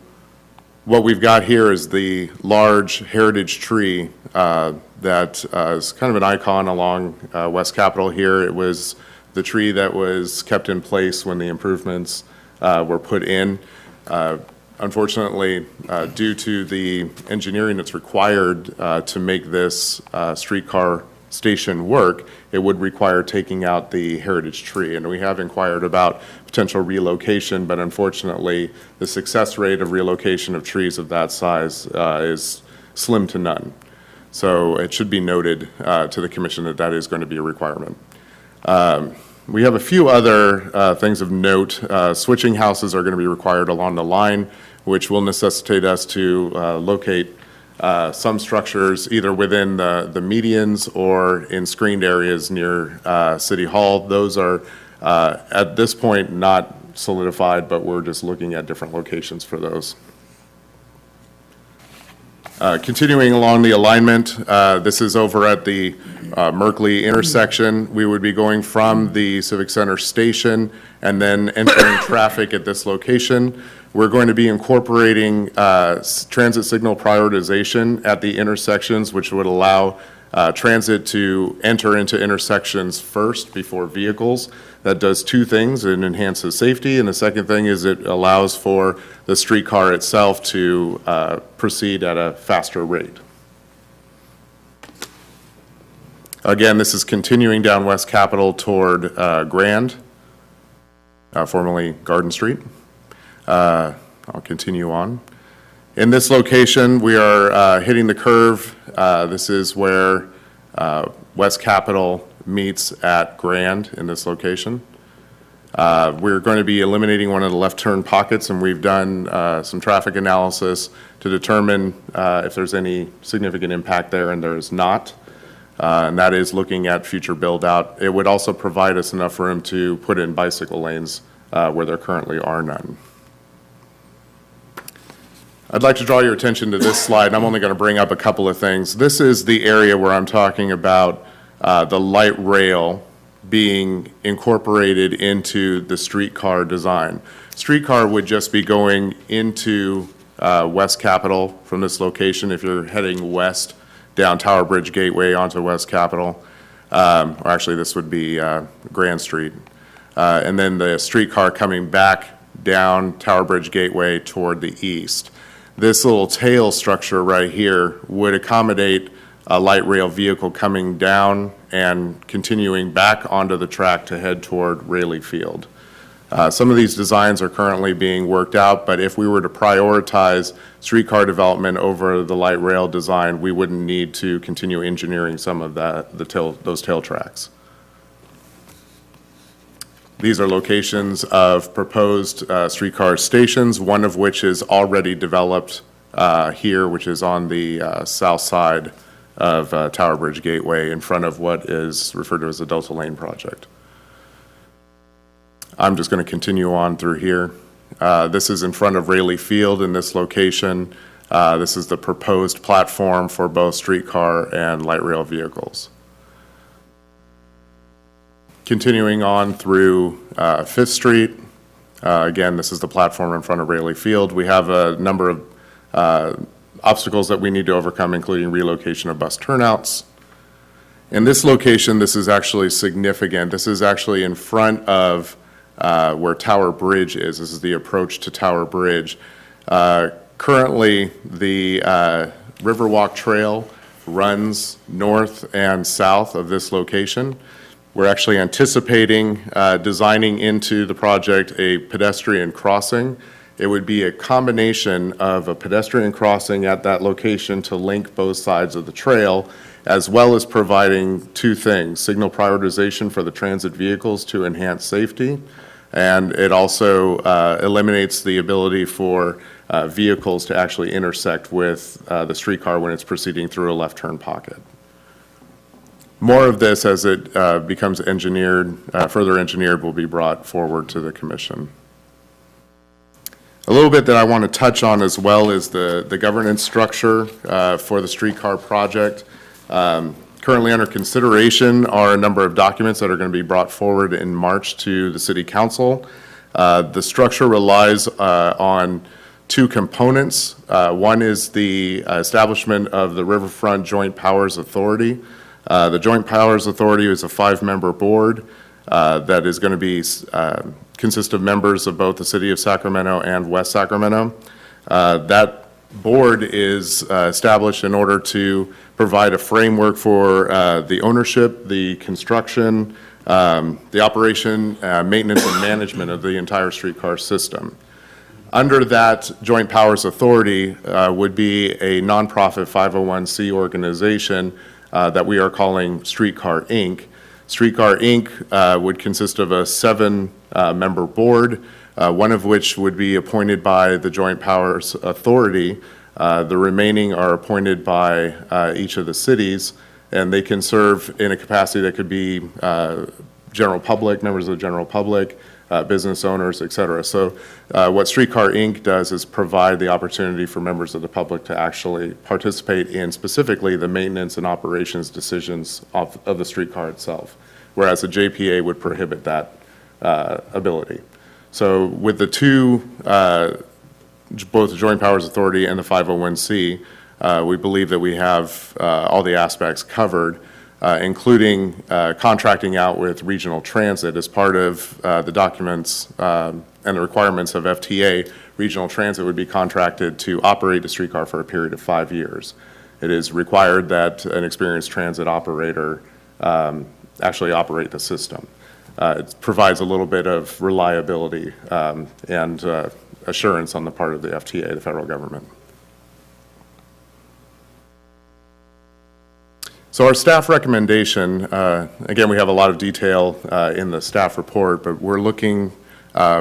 what we've got here is the large heritage tree that is kind of an icon along West Capitol here. It was the tree that was kept in place when the improvements were put in. Unfortunately, due to the engineering that's required to make this streetcar station work, it would require taking out the heritage tree. And we have inquired about potential relocation, but unfortunately, the success rate of relocation of trees of that size is slim to none. So it should be noted to the commission that that is going to be a requirement. We have a few other things of note. Switching houses are going to be required along the line, which will necessitate us to locate some structures either within the medians or in screened areas near City Hall. Those are, at this point, not solidified, but we're just looking at different locations for those. Continuing along the alignment, this is over at the Merkley intersection. We would be going from the Civic Center station and then entering traffic at this location. We're going to be incorporating transit signal prioritization at the intersections, which would allow transit to enter into intersections first before vehicles. That does two things. It enhances safety, and the second thing is it allows for the streetcar itself to proceed at a faster rate. Again, this is continuing down West Capitol toward Grand, formerly Garden Street. I'll continue on. In this location, we are hitting the curve. This is where West Capitol meets at Grand in this location. We're going to be eliminating one of the left turn pockets, and we've done some traffic analysis to determine if there's any significant impact there, and there is not. And that is looking at future build-out. It would also provide us enough room to put in bicycle lanes where there currently are none. I'd like to draw your attention to this slide, and I'm only going to bring up a couple of things. This is the area where I'm talking about the light rail being incorporated into the streetcar design. Streetcar would just be going into West Capitol from this location if you're heading west down Tower Bridge Gateway onto West Capitol. Or actually, this would be Grand Street. And then the streetcar coming back down Tower Bridge Gateway toward the east. This little tail structure right here would accommodate a light rail vehicle coming down and continuing back onto the track to head toward Raleigh Field. Some of these designs are currently being worked out, but if we were to prioritize streetcar development over the light rail design, we wouldn't need to continue engineering some of those tail tracks. These are locations of proposed streetcar stations, one of which is already developed here, which is on the south side of Tower Bridge Gateway in front of what is referred to as the Delta Lane project. I'm just going to continue on through here. This is in front of Raleigh Field in this location. This is the proposed platform for both streetcar and light rail vehicles. Continuing on through 5th Street, again, this is the platform in front of Raleigh Field. We have a number of obstacles that we need to overcome, including relocation of bus turnouts. In this location, this is actually significant. This is actually in front of where Tower Bridge is. This is the approach to Tower Bridge. Currently, the Riverwalk Trail runs north and south of this location. We're actually anticipating designing into the project a pedestrian crossing. It would be a combination of a pedestrian crossing at that location to link both sides of the trail, as well as providing two things: signal prioritization for the transit vehicles to enhance safety, and it also eliminates the ability for vehicles to actually intersect with the streetcar when it's proceeding through a left turn pocket. More of this, as it becomes engineered, further engineered, will be brought forward to the commission. A little bit that I want to touch on as well is the governance structure for the streetcar project. Currently under consideration are a number of documents that are going to be brought forward in March to the City Council. The structure relies on two components. One is the establishment of the Riverfront Joint Powers Authority. The Joint Powers Authority is a 5-member board that is going to be consist of members of both the City of Sacramento and West Sacramento. That board is established in order to provide a framework for the ownership, the construction, the operation, maintenance, and management of the entire streetcar system. Under that Joint Powers Authority would be a nonprofit 501c organization that we are calling Streetcar Inc. Streetcar Inc. Would consist of a 7-member board, one of which would be appointed by the Joint Powers Authority. The remaining are appointed by each of the cities, and they can serve in a capacity that could be general public, members of the general public, business owners, et cetera. So what Streetcar Inc. does is provide the opportunity for members of the public to actually participate in specifically the maintenance and operations decisions of the streetcar itself, whereas the JPA would prohibit that ability. So with the two both the Joint Powers Authority and the 501c, we believe that we have all the aspects covered, including contracting out with regional transit as part of the documents and the requirements of FTA. Regional transit would be contracted to operate a streetcar for a period of 5 years. It is required that an experienced transit operator actually operate the system. It provides a little bit of reliability and assurance on the part of the FTA, the federal government. So our staff recommendation, again, we have a lot of detail in the staff report, but we're looking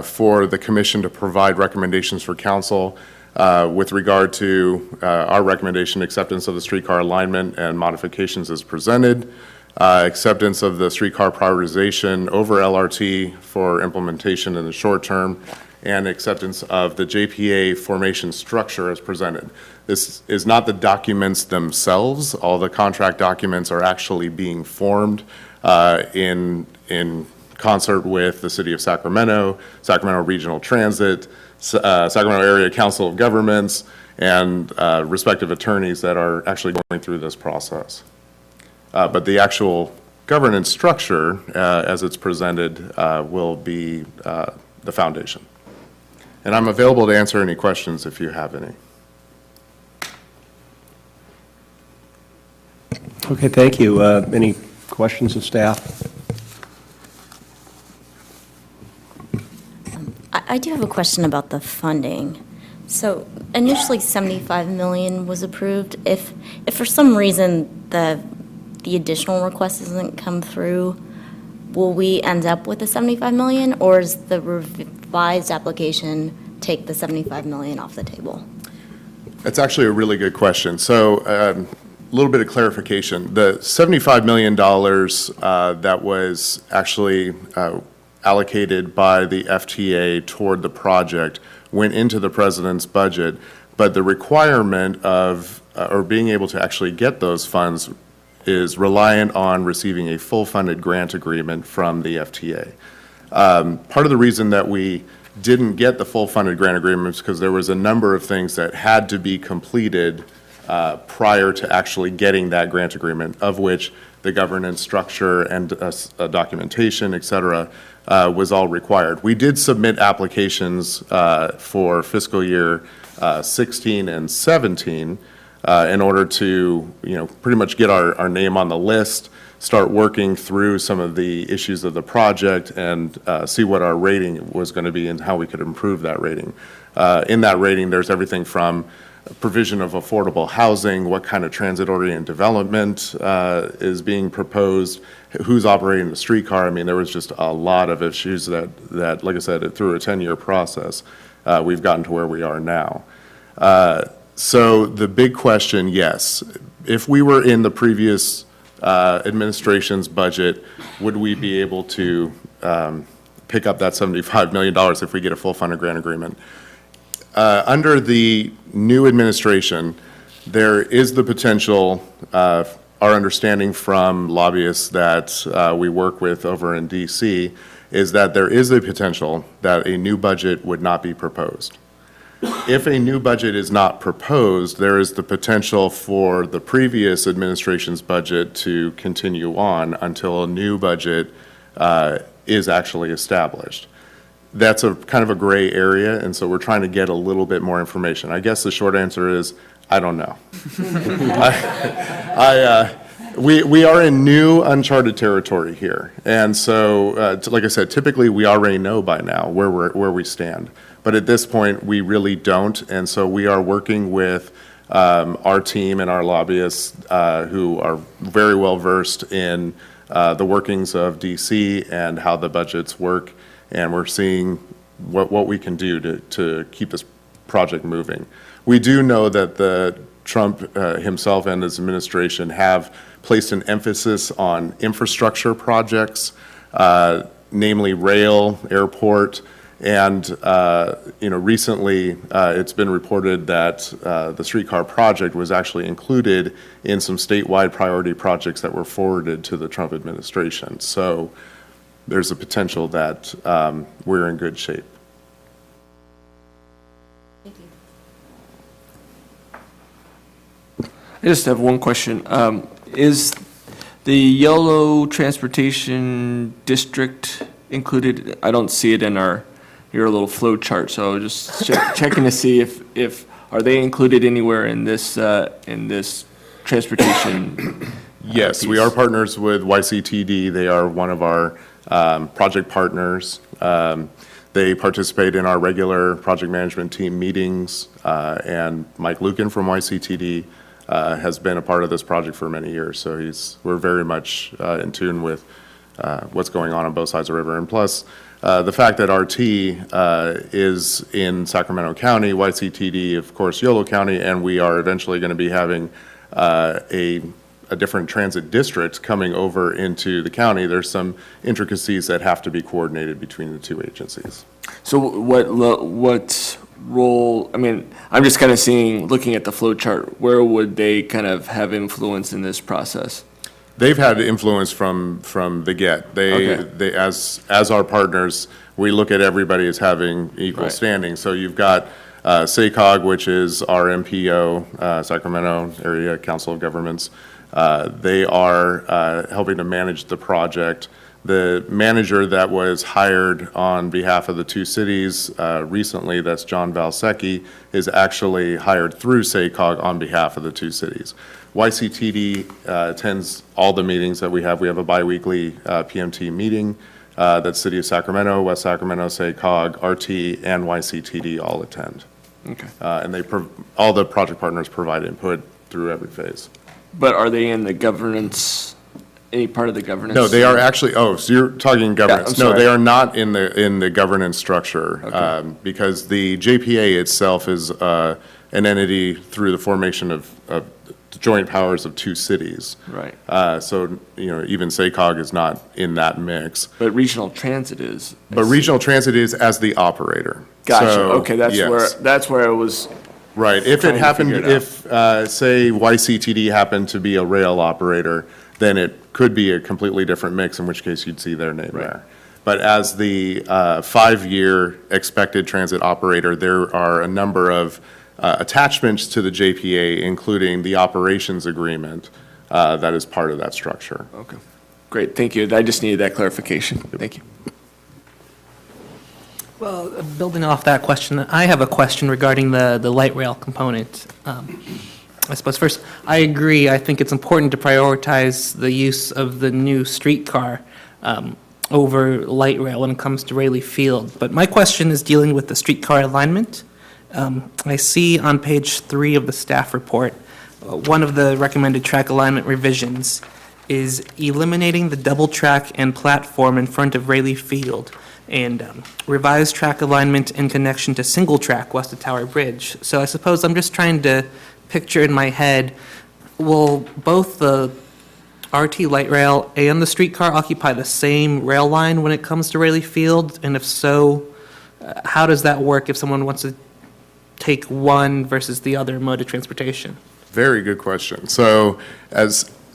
for the commission to provide recommendations for council with regard to our recommendation, acceptance of the streetcar alignment and modifications as presented, acceptance of the streetcar prioritization over LRT for implementation in the short term, and acceptance of the JPA formation structure as presented. This is not the documents themselves. All the contract documents are actually being formed in concert with the City of Sacramento, Sacramento Regional Transit, Sacramento Area Council of Governments, and respective attorneys that are actually going through this process. But the actual governance structure, as it's presented, will be the foundation. And I'm available to answer any questions if you have any. Okay, thank you. Any questions of staff? I do have a question about the funding. So initially, 75 million was approved. If for some reason the additional request doesn't come through, will we end up with the 75 million, or is the revised application take the 75 million off the table? That's actually a really good question. So a little bit of clarification. The $75 million that was actually allocated by the FTA toward the project went into the president's budget, but the requirement of, or being able to actually get those funds is reliant on receiving a full funded grant agreement from the FTA. Part of the reason that we didn't get the full funded grant agreement is because there was a number of things that had to be completed prior to actually getting that grant agreement, of which the governance structure and documentation, et cetera, was all required. We did submit applications for fiscal year 16 and 17 in order to, pretty much get our name on the list, start working through some of the issues of the project, and see what our rating was going to be and how we could improve that rating. In that rating, there's everything from provision of affordable housing, what kind of transit-oriented development is being proposed, who's operating the streetcar. I mean, there was just a lot of issues that, like I said, through a 10-year process, we've gotten to where we are now. So the big question, yes, if we were in the previous administration's budget, would we be able to pick up that $75 million if we get a full funded grant agreement? Under the new administration, there is the potential, our understanding from lobbyists that we work with over in DC, is that there is a potential that a new budget would not be proposed. If a new budget is not proposed, there is the potential for the previous administration's budget to continue on until a new budget is actually established. That's a kind of a gray area, and so we're trying to get a little bit more information. I guess the short answer is, I don't know. We are in new uncharted territory here, and so, like I said, typically we already know by now where we stand. But at this point, we really don't, and so we are working with our team and our lobbyists who are very well versed in the workings of DC and how the budgets work, and we're seeing what we can do to keep this project moving. We do know that the Trump himself and his administration have placed an emphasis on infrastructure projects, namely rail, airport, and recently it's been reported that the streetcar project was actually included in some statewide priority projects that were forwarded to the Trump administration. So there's a potential that we're in good shape. Thank you. I just have one question. Is the yellow transportation district included? I don't see it in your little flow chart, so just checking to see if are they included anywhere in this transportation? Yes, we piece? are partners with YCTD. They are one of our project partners. They participate in our regular project management team meetings, and Mike Lucan from YCTD has been a part of this project for many years, so we're very much in tune with what's going on both sides of the river. And plus, the fact that RT is in Sacramento County, YCTD, of course, Yolo County, and we are eventually going to be having a different transit district coming over into the county. There's some intricacies that have to be coordinated between the two agencies. So what role, I mean, I'm just kind of looking at the flow chart, where would they kind of have influence in this process? They've had influence from the get. They as our partners, we look at everybody as having equal Right. standing. So you've got SACOG, which is our MPO, Sacramento Area Council of Governments. They are helping to manage the project. The manager that was hired on behalf of the two cities recently, that's John Valsecchi, is actually hired through SACOG on behalf of the two cities. YCTD attends all the meetings that we have. We have a biweekly PMT meeting that City of Sacramento, West Sacramento, SACOG, RT, and YCTD all attend. Okay. And all the project partners provide input through every phase. But are they in the governance, any part of the governance? No, they are actually, so you're talking governance. I'm No, they sorry. are not in the governance structure. Okay. Because the JPA itself is an entity through the formation of joint powers of two cities. Right. So, even SACOG is not in that mix. But regional transit is. But regional transit is as the operator. Gotcha, So, okay, yes. that's where I was, Right, if trying it to happened, figure it out. if, say, YCTD happened to be a rail operator, then it could be a completely different mix, in which case you'd see their name Right. there. But as the 5-year expected transit operator, there are a number of attachments to the JPA, including the operations agreement that is part of that structure. okay, great, thank you. I just needed that clarification. Thank you. Well, building off that question, I have a question regarding the light rail component. I suppose first, I agree, I think it's important to prioritize the use of the new streetcar over light rail when it comes to Rayleigh Field. But my question is dealing with the streetcar alignment. I see on page 3 of the staff report, one of the recommended track alignment revisions is eliminating the double track and platform in front of Rayleigh Field and revised track alignment in connection to single track west of Tower Bridge. So I suppose I'm just trying to picture in my head, will both the RT light rail and the streetcar occupy the same rail line when it comes to Rayleigh Field? And if so, how does that work if someone wants to take one versus the other mode of transportation? Very good question. So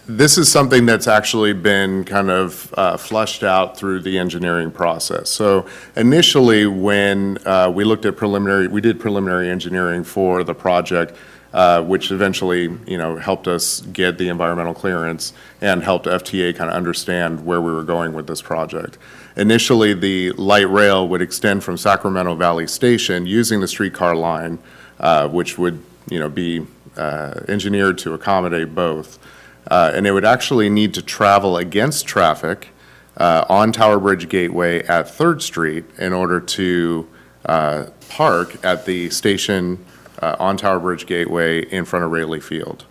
this is something that's actually been kind of flushed out through the engineering process. So initially, when we did preliminary engineering for the project, which eventually, helped us get the environmental clearance and helped FTA kind of understand where we were going with this project. Initially, the light rail would extend from Sacramento Valley Station using the streetcar line, which would, be engineered to accommodate both. And it would actually need to travel against traffic on Tower Bridge Gateway at 3rd Street in order to park at the station on Tower Bridge Gateway in front of Rayleigh Field.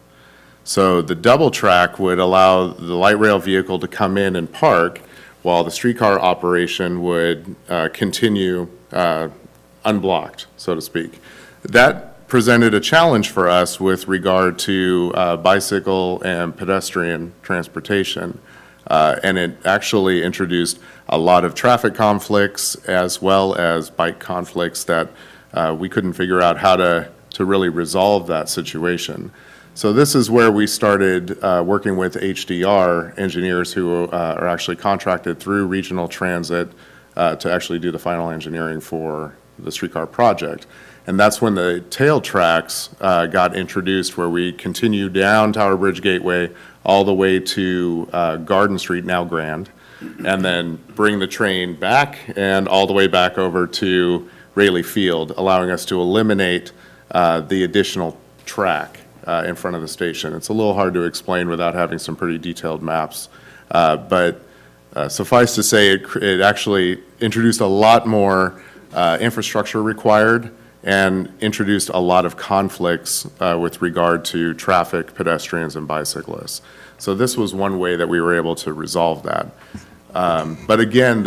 So the double track would allow the light rail vehicle to come in and park while the streetcar operation would continue unblocked, so to speak. That presented a challenge for us with regard to bicycle and pedestrian transportation. And it actually introduced a lot of traffic conflicts as well as bike conflicts that we couldn't figure out how to really resolve that situation. So this is where we started working with HDR engineers who are actually contracted through Regional Transit to actually do the final engineering for the streetcar project. And that's when the tail tracks got introduced, where we continue down Tower Bridge Gateway all the way to Garden Street, now Grand, and then bring the train back and all the way back over to Rayleigh Field, allowing us to eliminate the additional track in front of the station. It's a little hard to explain without having some pretty detailed maps, but suffice to say, it actually introduced a lot more infrastructure required and introduced a lot of conflicts with regard to traffic, pedestrians, and bicyclists. So this was one way that we were able to resolve that. But again,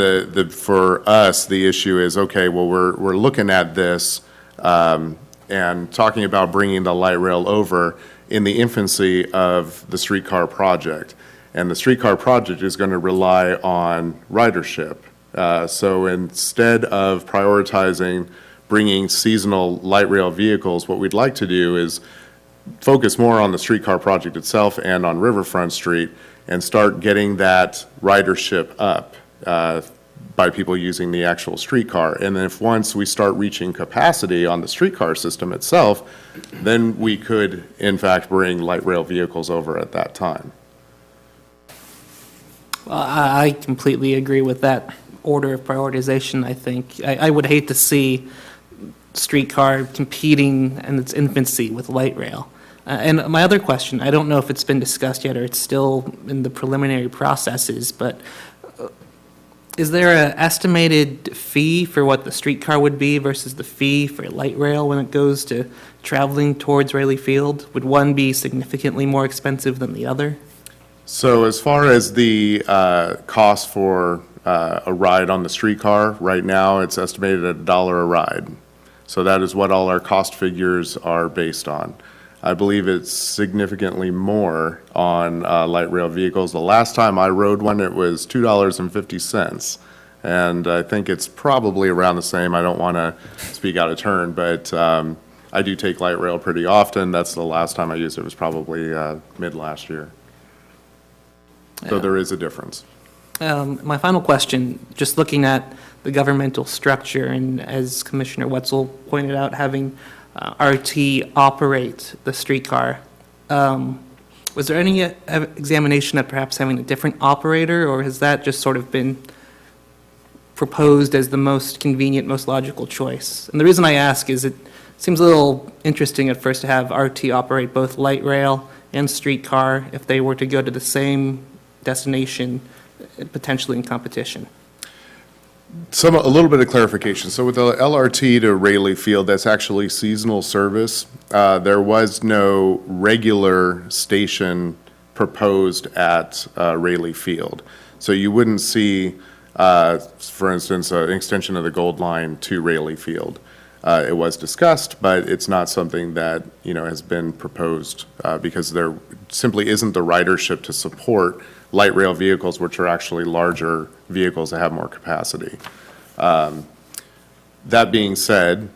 for us, the issue is, okay, well, we're looking at this and talking about bringing the light rail over in the infancy of the streetcar project. And the streetcar project is going to rely on ridership. So instead of prioritizing bringing seasonal light rail vehicles, what we'd like to do is focus more on the streetcar project itself and on Riverfront Street and start getting that ridership up by people using the actual streetcar. And then if once we start reaching capacity on the streetcar system itself, then we could, in fact, bring light rail vehicles over at that time. Well, I completely agree with that order of prioritization, I think. I would hate to see streetcar competing in its infancy with light rail. And my other question, I don't know if it's been discussed yet or it's still in the preliminary processes, but is there an estimated fee for what the streetcar would be versus the fee for light rail when it goes to traveling towards Rayleigh Field? Would one be significantly more expensive than the other? So as far as the cost for a ride on the streetcar, right now it's estimated at $1 a ride. So that is what all our cost figures are based on. I believe it's significantly more on light rail vehicles. The last time I rode one, it was $2.50. And I think it's probably around the same. I don't want to speak out of turn, but I do take light rail pretty often. That's the last time I used it, was probably mid last year. So there is a difference. My final question, just looking at the governmental structure, and as Commissioner Wetzel pointed out, having RT operate the streetcar, was there any examination of perhaps having a different operator, or has that just sort of been proposed as the most convenient, most logical choice? And the reason I ask is it seems a little interesting at first to have RT operate both light rail and streetcar if they were to go to the same destination, potentially in competition. A little bit of clarification. So with the LRT to Rayleigh Field, that's actually seasonal service. There was no regular station proposed at Rayleigh Field. So you wouldn't see, for instance, an extension of the Gold Line to Rayleigh Field. It was discussed, but it's not something that, has been proposed because there simply isn't the ridership to support light rail vehicles, which are actually larger vehicles that have more capacity. That being said,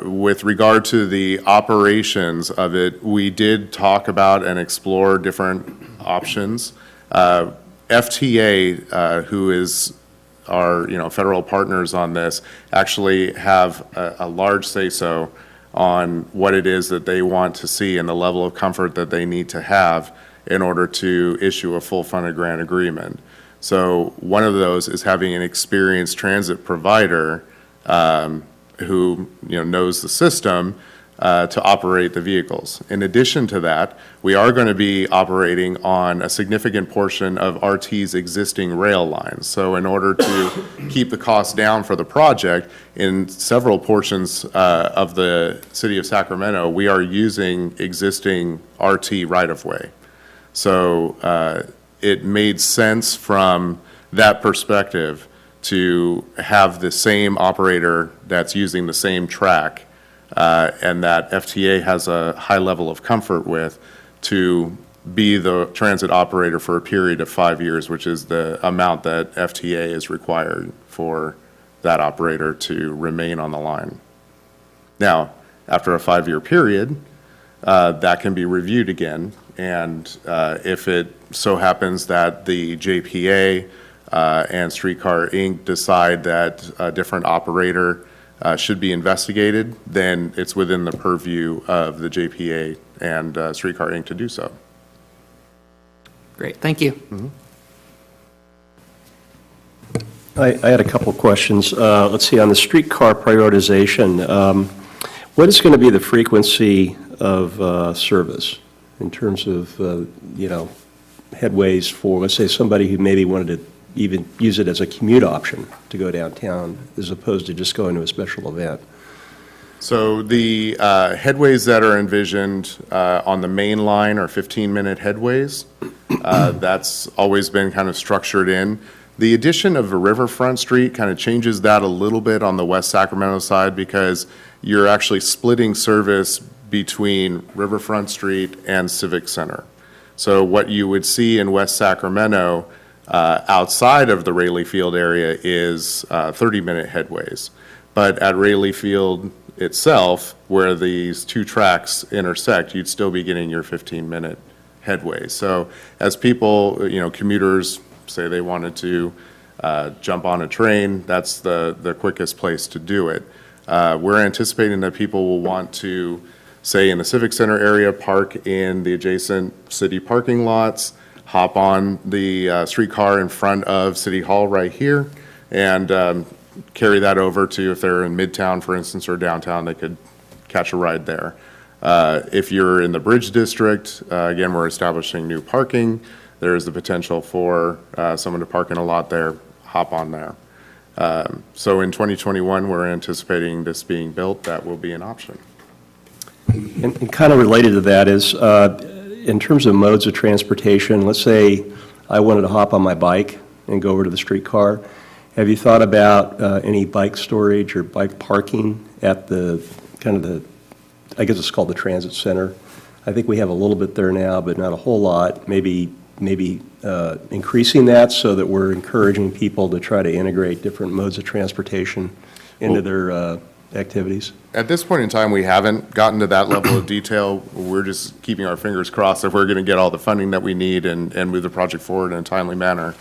with regard to the operations of it, we did talk about and explore different options. FTA, who is our federal partners on this, actually have a large say-so on what it is that they want to see and the level of comfort that they need to have in order to issue a full funded grant agreement. So one of those is having an experienced transit provider who knows the system to operate the vehicles. In addition to that, we are going to be operating on a significant portion of RT's existing rail lines. So in order to keep the cost down for the project, in several portions of the city of Sacramento, we are using existing RT right-of-way. So it made sense from that perspective to have the same operator that's using the same track and that FTA has a high level of comfort with, to be the transit operator for a period of 5 years, which is the amount that FTA is required for that operator to remain on the line. Now, after a 5-year period, that can be reviewed again, and if it so happens that the JPA and Streetcar Inc. decide that a different operator should be investigated, then it's within the purview of the JPA and Streetcar Inc. to do so. Great, thank you. I had a couple of questions. Let's see, on the streetcar prioritization, what is going to be the frequency of service in terms of, headways for, let's say, somebody who maybe wanted to even use it as a commute option to go downtown, as opposed to just going to a special event? So the headways that are envisioned on the main line are 15-minute headways. That's always been kind of structured in. The addition of a riverfront street kind of changes that a little bit on the West Sacramento side, because you're actually splitting service between Riverfront Street and Civic Center. So what you would see in West Sacramento outside of the Rayleigh Field area is 30-minute headways. But at Rayleigh Field itself, where these two tracks intersect, you'd still be getting your 15-minute headways. So as people, commuters say they wanted to jump on a train, that's the quickest place to do it. We're anticipating that people will want to, say in the Civic Center area, park in the adjacent city parking lots, hop on the streetcar in front of City Hall right here, and carry that over to, if they're in Midtown, for instance, or downtown, they could catch a ride there. If you're in the Bridge District, again, we're establishing new parking. There is the potential for someone to park in a lot there, hop on there. So in 2021, we're anticipating this being built. That will be an option. And kind of related to that is, in terms of modes of transportation, let's say I wanted to hop on my bike and go over to the streetcar. Have you thought about any bike storage or bike parking at the, I guess it's called the transit center? I think we have a little bit there now, but not a whole lot. Maybe increasing that so that we're encouraging people to try to integrate different modes of transportation into their activities? At this point in time, we haven't gotten to that level of detail. We're just keeping our fingers crossed that we're going to get all the funding that we need and move the project forward in a timely manner.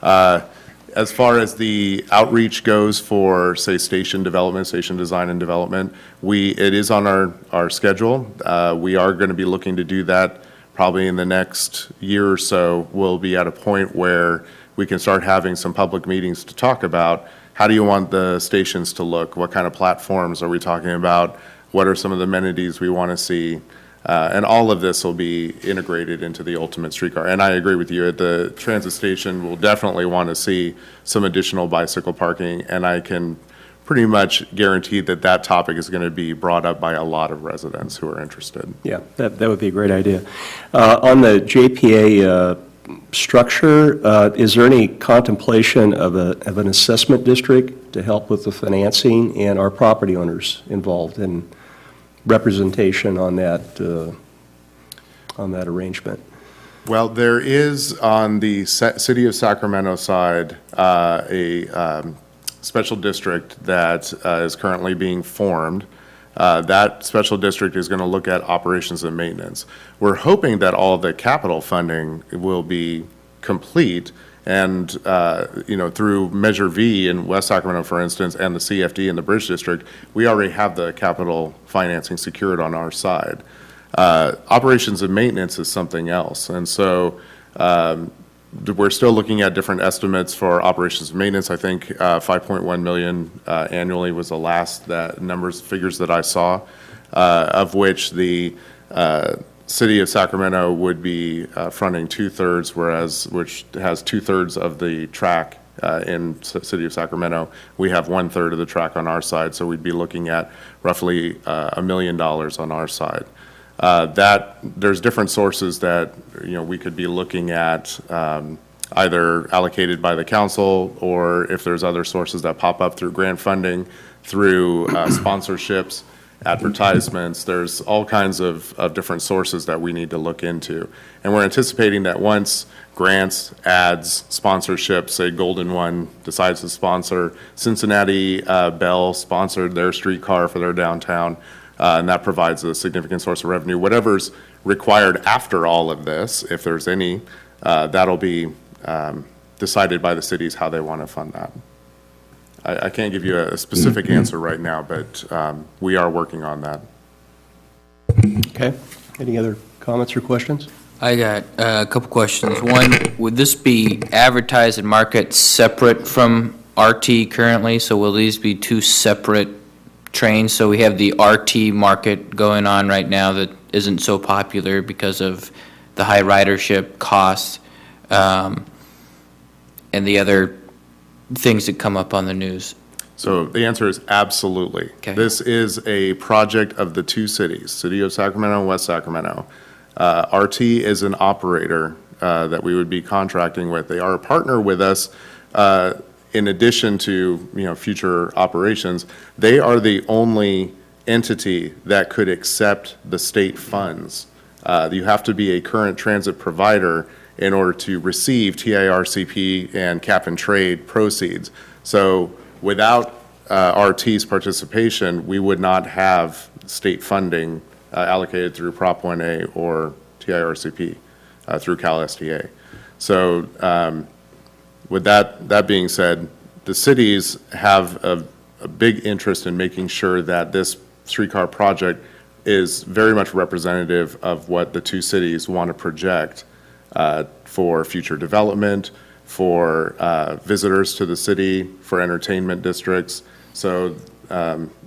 As far as the outreach goes for, say, station development, station design and development, it is on our schedule. We are going to be looking to do that probably in the next year or so. We'll be at a point where we can start having some public meetings to talk about how do you want the stations to look? What kind of platforms are we talking about? What are some of the amenities we want to see? And all of this will be integrated into the ultimate streetcar. And I agree with you, at the transit station, we'll definitely want to see some additional bicycle parking, and I can pretty much guarantee that that topic is going to be brought up by a lot of residents who are interested. Yeah, that would be a great idea. On the JPA structure, is there any contemplation of an assessment district to help with the financing, and are property owners involved in representation on that arrangement? Well, there is on the City of Sacramento side a special district that is currently being formed. That special district is going to look at operations and maintenance. We're hoping that all of the capital funding will be complete, and through Measure V in West Sacramento, for instance, and the CFD in the Bridge District, we already have the capital financing secured on our side. Operations and maintenance is something else, and so we're still looking at different estimates for operations and maintenance. I think 5.1 million annually was the last figures that I saw, of which the City of Sacramento would be fronting 2/3, which has 2/3 of the track in City of Sacramento. We have 1/3 of the track on our side, so we'd be looking at roughly $1 million on our side. There's different sources that we could be looking at, either allocated by the council, or if there's other sources that pop up through grant funding, through sponsorships, advertisements. There's all kinds of different sources that we need to look into. And we're anticipating that once grants, ads, sponsorships, say Golden One decides to sponsor, Cincinnati Bell sponsored their streetcar for their downtown, and that provides a significant source of revenue. Whatever's required after all of this, if there's any, that'll be decided by the cities how they want to fund that. I can't give you a specific answer right now, but we are working on that. Okay. Any other comments or questions? I got a couple questions. One, would this be advertised and market separate from RT currently? So will these be two separate trains? So we have the RT market going on right now that isn't so popular because of the high ridership costs, and the other things that come up on the news. So the answer is absolutely. Okay. This is a project of the two cities, City of Sacramento and West Sacramento. RT is an operator that we would be contracting with. They are a partner with us. In addition to, future operations, they are the only entity that could accept the state funds. You have to be a current transit provider in order to receive TIRCP and cap and trade proceeds. So without RT's participation, we would not have state funding allocated through Prop 1A or TIRCP through CalSTA. So with that being said, the cities have a big interest in making sure that this streetcar project is very much representative of what the two cities want to project for future development, for visitors to the city, for entertainment districts. So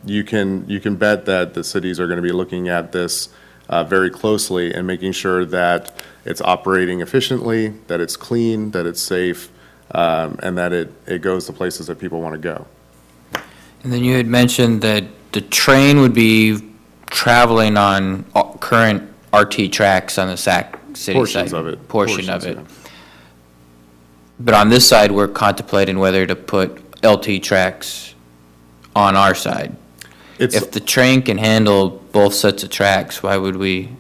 you can bet that the cities are going to be looking at this very closely and making sure that it's operating efficiently, that it's clean, that it's safe, and that it goes to places that people want to go. And then you had mentioned that the train would be traveling on current RT tracks on the Sac City side. Portions of it. Portion of it. Yeah. But on this side, we're contemplating whether to put LT tracks on our side. It's, If the train can handle both sets of tracks, why would we?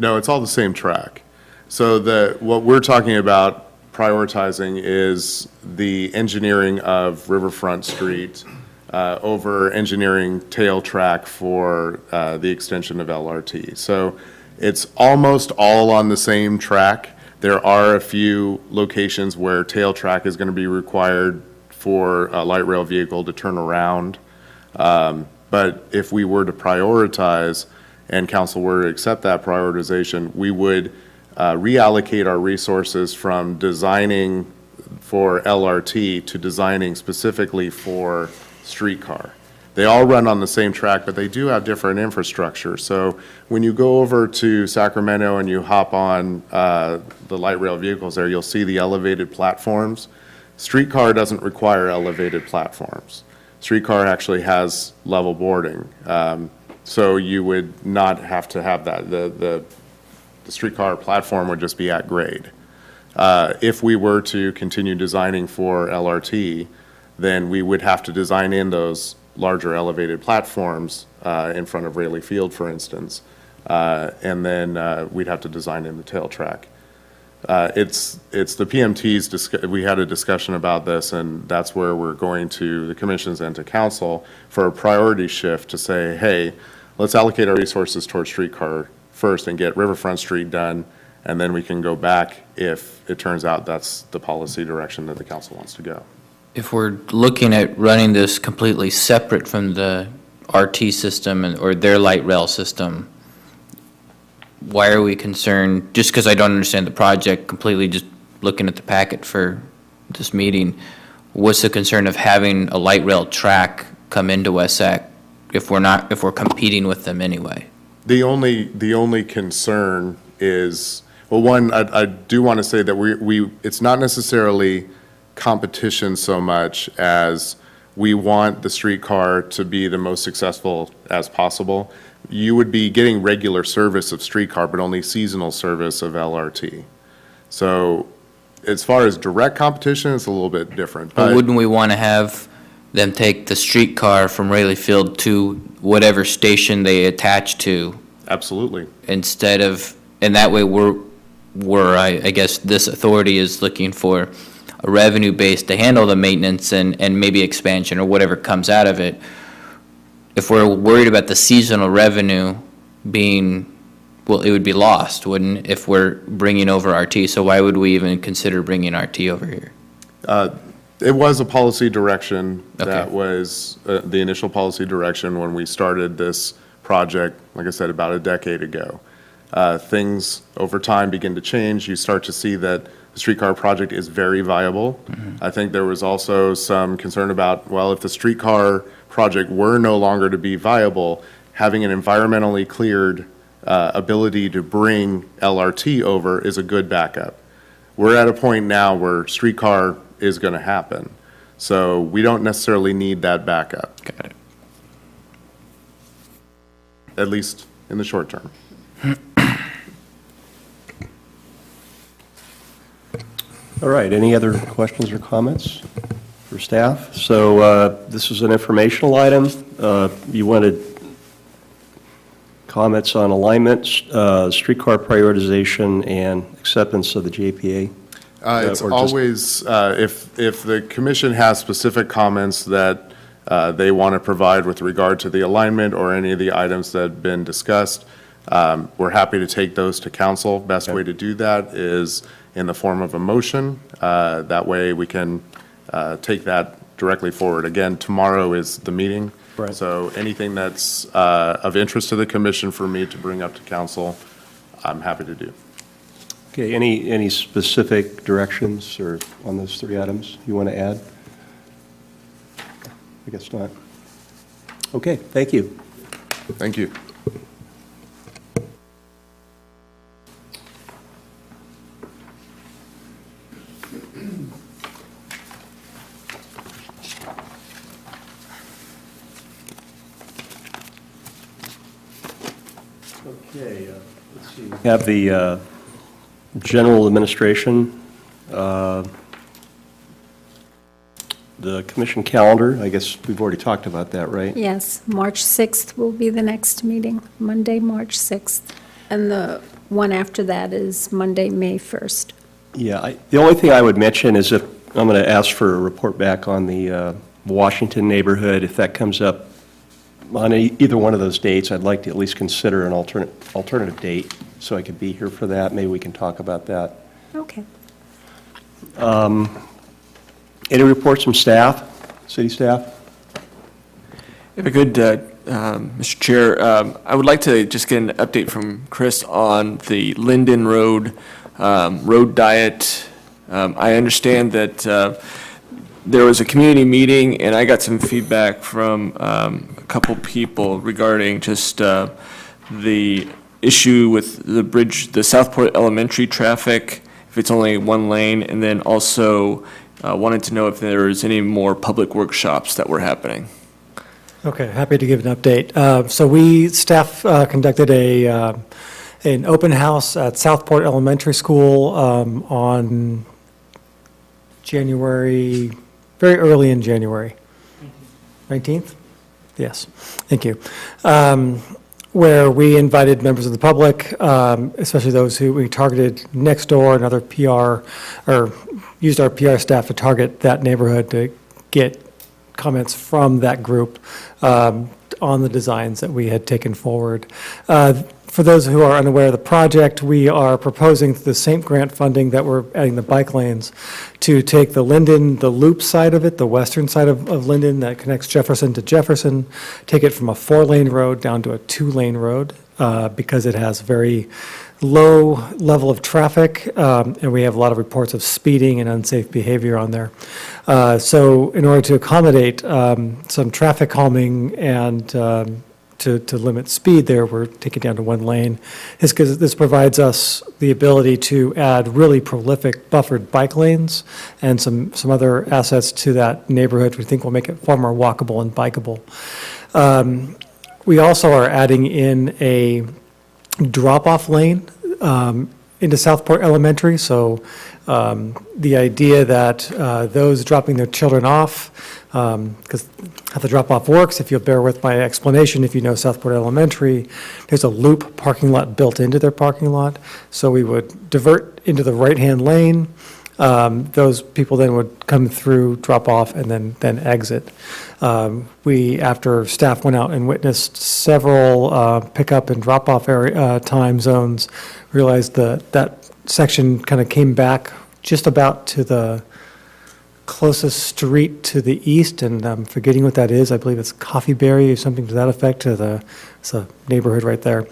no, it's all the same track. So what we're talking about prioritizing is the engineering of Riverfront Street over engineering tail track for the extension of LRT. So it's almost all on the same track. There are a few locations where tail track is going to be required for a light rail vehicle to turn around. But if we were to prioritize and council were to accept that prioritization, we would reallocate our resources from designing for LRT to designing specifically for streetcar. They all run on the same track, but they do have different infrastructure. So when you go over to Sacramento and you hop on the light rail vehicles there, you'll see the elevated platforms. Streetcar doesn't require elevated platforms. Streetcar actually has level boarding. So you would not have to have that. The streetcar platform would just be at grade. If we were to continue designing for LRT, then we would have to design in those larger elevated platforms in front of Rayleigh Field, for instance. And then we'd have to design in the tail track. It's the PMT's, we had a discussion about this, and that's where we're going to the commissions and to council for a priority shift to say, hey, let's allocate our resources towards streetcar first and get Riverfront Street done, and then we can go back if it turns out that's the policy direction that the council wants to go. If we're looking at running this completely separate from the RT system or their light rail system, why are we concerned, just because I don't understand the project completely, just looking at the packet for this meeting, what's the concern of having a light rail track come into West Sac if we're competing with them anyway? The only concern is, well, one, I do want to say that it's not necessarily competition so much as we want the streetcar to be the most successful as possible. You would be getting regular service of streetcar, but only seasonal service of LRT. So as far as direct competition, it's a little bit different. But wouldn't we want to have them take the streetcar from Rayleigh Field to whatever station they attach to? Absolutely. Instead of, and that way I guess this authority is looking for a revenue base to handle the maintenance and maybe expansion or whatever comes out of it. If we're worried about the seasonal revenue being, well, it would be lost, wouldn't it, if we're bringing over RT? So why would we even consider bringing RT over here? It was a policy direction that Okay. was the initial policy direction when we started this project, like I said, about a decade ago. Things over time begin to change. You start to see that the streetcar project is very viable. I think there was also some concern about, well, if the streetcar project were no longer to be viable, having an environmentally cleared ability to bring LRT over is a good backup. We're at a point now where streetcar is going to happen. So we don't necessarily need that backup, Got it. at least in the short term. All right, any other questions or comments for staff? So this is an informational item. You wanted comments on alignment, streetcar prioritization, and acceptance of the JPA? It's Or just- always, if the commission has specific comments that they want to provide with regard to the alignment or any of the items that have been discussed, we're happy to take those to council. Best way to do that is in the form of a motion. That way we can take that directly forward. Again, tomorrow is the meeting. Right. So anything that's of interest to the commission for me to bring up to council, I'm happy to do. Okay, any specific directions or on those three items you want to add? I guess not. Okay, thank you. Thank you. Okay, let's see. We have the general administration, the commission calendar. I guess we've already talked about that, right? Yes, March 6th will be the next meeting, Monday, March 6th. And the one after that is Monday, May 1st. Yeah, the only thing I would mention is if, I'm going to ask for a report back on the Washington neighborhood. If that comes up on either one of those dates, I'd like to at least consider an alternative date, so I could be here for that. Maybe we can talk about that. Okay. Any reports from staff, city staff? If I could, Mr. Chair, I would like to just get an update from Chris on the Linden Road road diet. I understand that there was a community meeting, and I got some feedback from a couple people regarding just the issue with the bridge, the Southport Elementary traffic, if it's only one lane, and then also wanted to know if there was any more public workshops that were happening. Okay, happy to give an update. So staff conducted an open house at Southport Elementary School on January, very early in January. 19th? Yes, thank you. Where we invited members of the public, especially those who we targeted next door and other PR, or used our PR staff to target that neighborhood to get comments from that group on the designs that we had taken forward. For those who are unaware of the project, we are proposing the same grant funding that we're adding the bike lanes to take the Linden, the loop side of it, the western side of Linden that connects Jefferson to Jefferson, take it from a 4-lane road down to a 2-lane road because it has very low level of traffic, and we have a lot of reports of speeding and unsafe behavior on there. So in order to accommodate some traffic calming and to limit speed there, we're taking it down to 1 lane, is because this provides us the ability to add really prolific buffered bike lanes and some other assets to that neighborhood we think will make it far more walkable and bikeable. We also are adding in a drop-off lane into Southport Elementary, so the idea that those dropping their children off, because how the drop-off works, if you'll bear with my explanation, if you know Southport Elementary, there's a loop parking lot built into their parking lot, so we would divert into the right-hand lane. Those people then would come through, drop off, and then exit. After staff went out and witnessed several pickup and drop-off time zones, realized that section kind of came back just about to the closest street to the east, and I'm forgetting what that is. I believe it's Coffeeberry or something to that effect, it's a neighborhood right there.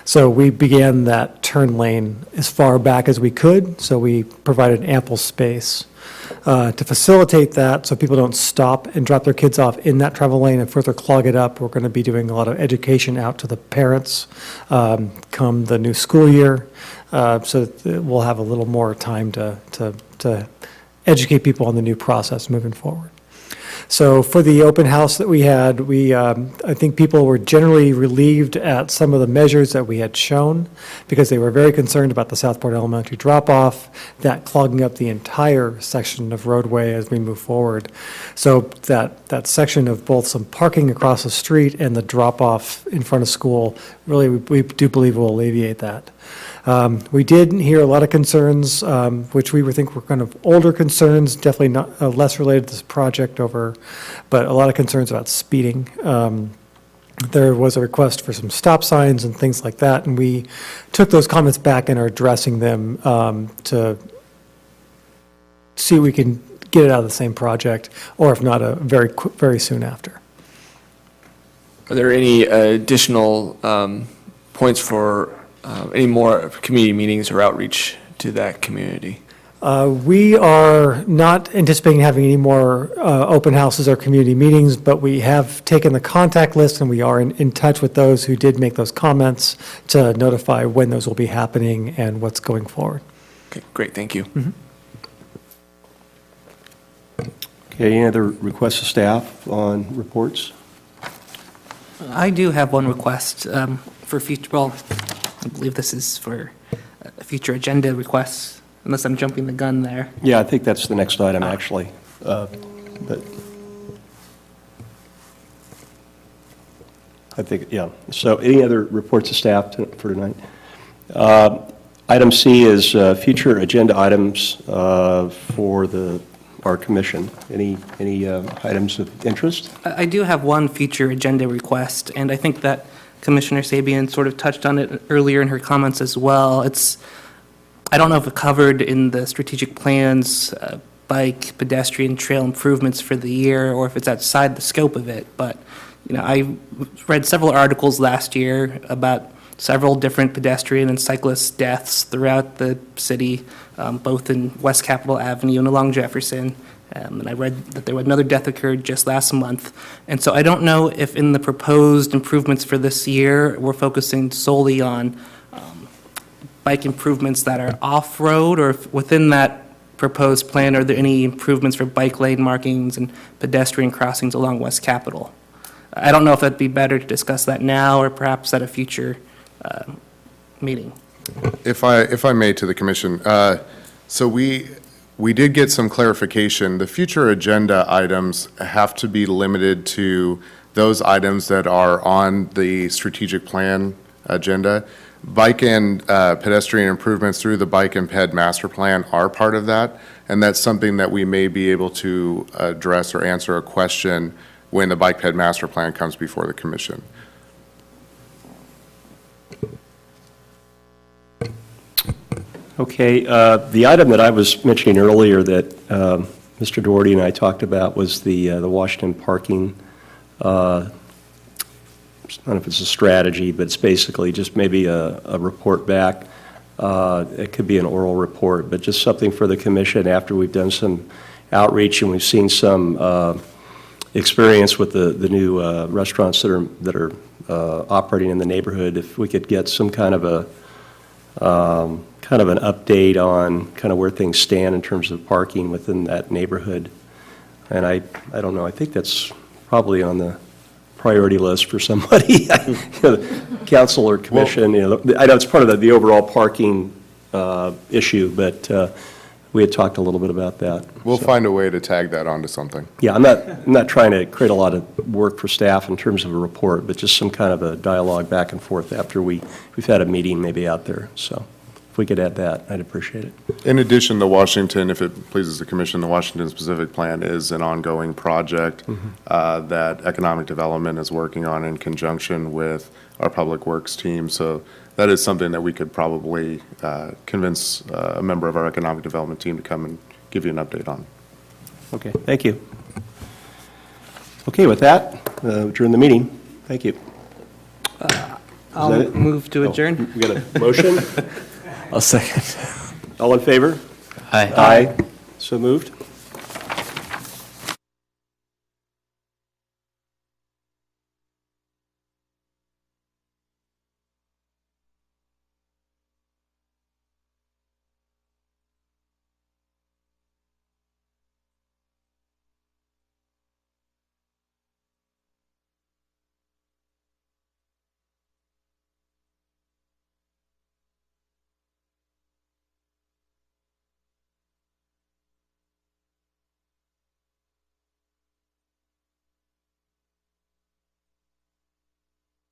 So we began that turn lane as far back as we could, so we provided ample space to facilitate that, so people don't stop and drop their kids off in that travel lane and further clog it up. We're going to be doing a lot of education out to the parents come the new school year, so that we'll have a little more time to educate people on the new process moving forward. So for the open house that we had, I think people were generally relieved at some of the measures that we had shown, because they were very concerned about the Southport Elementary drop-off, that clogging up the entire section of roadway as we move forward. So that section of both some parking across the street and the drop-off in front of school, really, we do believe will alleviate that. We did hear a lot of concerns, which we think were kind of older concerns, definitely not less related to this project but a lot of concerns about speeding. There was a request for some stop signs and things like that, and we took those comments back and are addressing them to see if we can get it out of the same project, or if not, very soon after. Are there any additional points for any more community meetings or outreach to that community? We are not anticipating having any more open houses or community meetings, but we have taken the contact list, and we are in touch with those who did make those comments to notify when those will be happening and what's going forward. Okay, great, thank you. Okay, any other requests of staff on reports? I do have one request for future, well, I believe this is for future agenda requests, unless I'm jumping the gun there. Yeah, I think that's the next item, actually. But I think, yeah. So any other reports of staff for tonight? Item C is future agenda items for our commission. Any items of interest? I do have one future agenda request, and I think that Commissioner Sabian sort of touched on it earlier in her comments as well. I don't know if it covered in the strategic plans, bike, pedestrian, trail improvements for the year, or if it's outside the scope of it, but, I read several articles last year about several different pedestrian and cyclist deaths throughout the city, both in West Capitol Avenue and along Jefferson. And I read that there was another death occurred just last month. And so I don't know if in the proposed improvements for this year, we're focusing solely on bike improvements that are off-road, or if within that proposed plan, are there any improvements for bike lane markings and pedestrian crossings along West Capitol? I don't know if that'd be better to discuss that now or perhaps at a future meeting. If I may, to the commission, so we did get some clarification. The future agenda items have to be limited to those items that are on the strategic plan agenda. Bike and pedestrian improvements through the Bike and Ped Master Plan are part of that, and that's something that we may be able to address or answer a question when the Bike Ped Master Plan comes before the commission. Okay, the item that I was mentioning earlier that Mr. Doherty and I talked about was the Washington parking. I don't know if it's a strategy, but it's basically just maybe a report back. It could be an oral report, but just something for the commission after we've done some outreach and we've seen some experience with the new restaurants that are operating in the neighborhood. If we could get some kind of an update on kind of where things stand in terms of parking within that neighborhood. And I don't know, I think that's probably on the priority list for somebody, council or commission. I know it's part of the overall parking issue, but we had talked a little bit about that. We'll find a way to tag that onto something. Yeah, I'm not trying to create a lot of work for staff in terms of a report, but just some kind of a dialogue back and forth after we've had a meeting maybe out there. So if we could add that, I'd appreciate it. In addition to Washington, if it pleases the commission, the Washington Specific Plan is an ongoing project that Economic Development is working on in conjunction with our Public Works team. So that is something that we could probably convince a member of our Economic Development team to come and give you an update on. Okay, thank you. Okay, with that, adjourn the meeting. Thank you. I'll it? move to adjourn. We got a motion? I'll second. All in favor? Aye. Aye. So moved.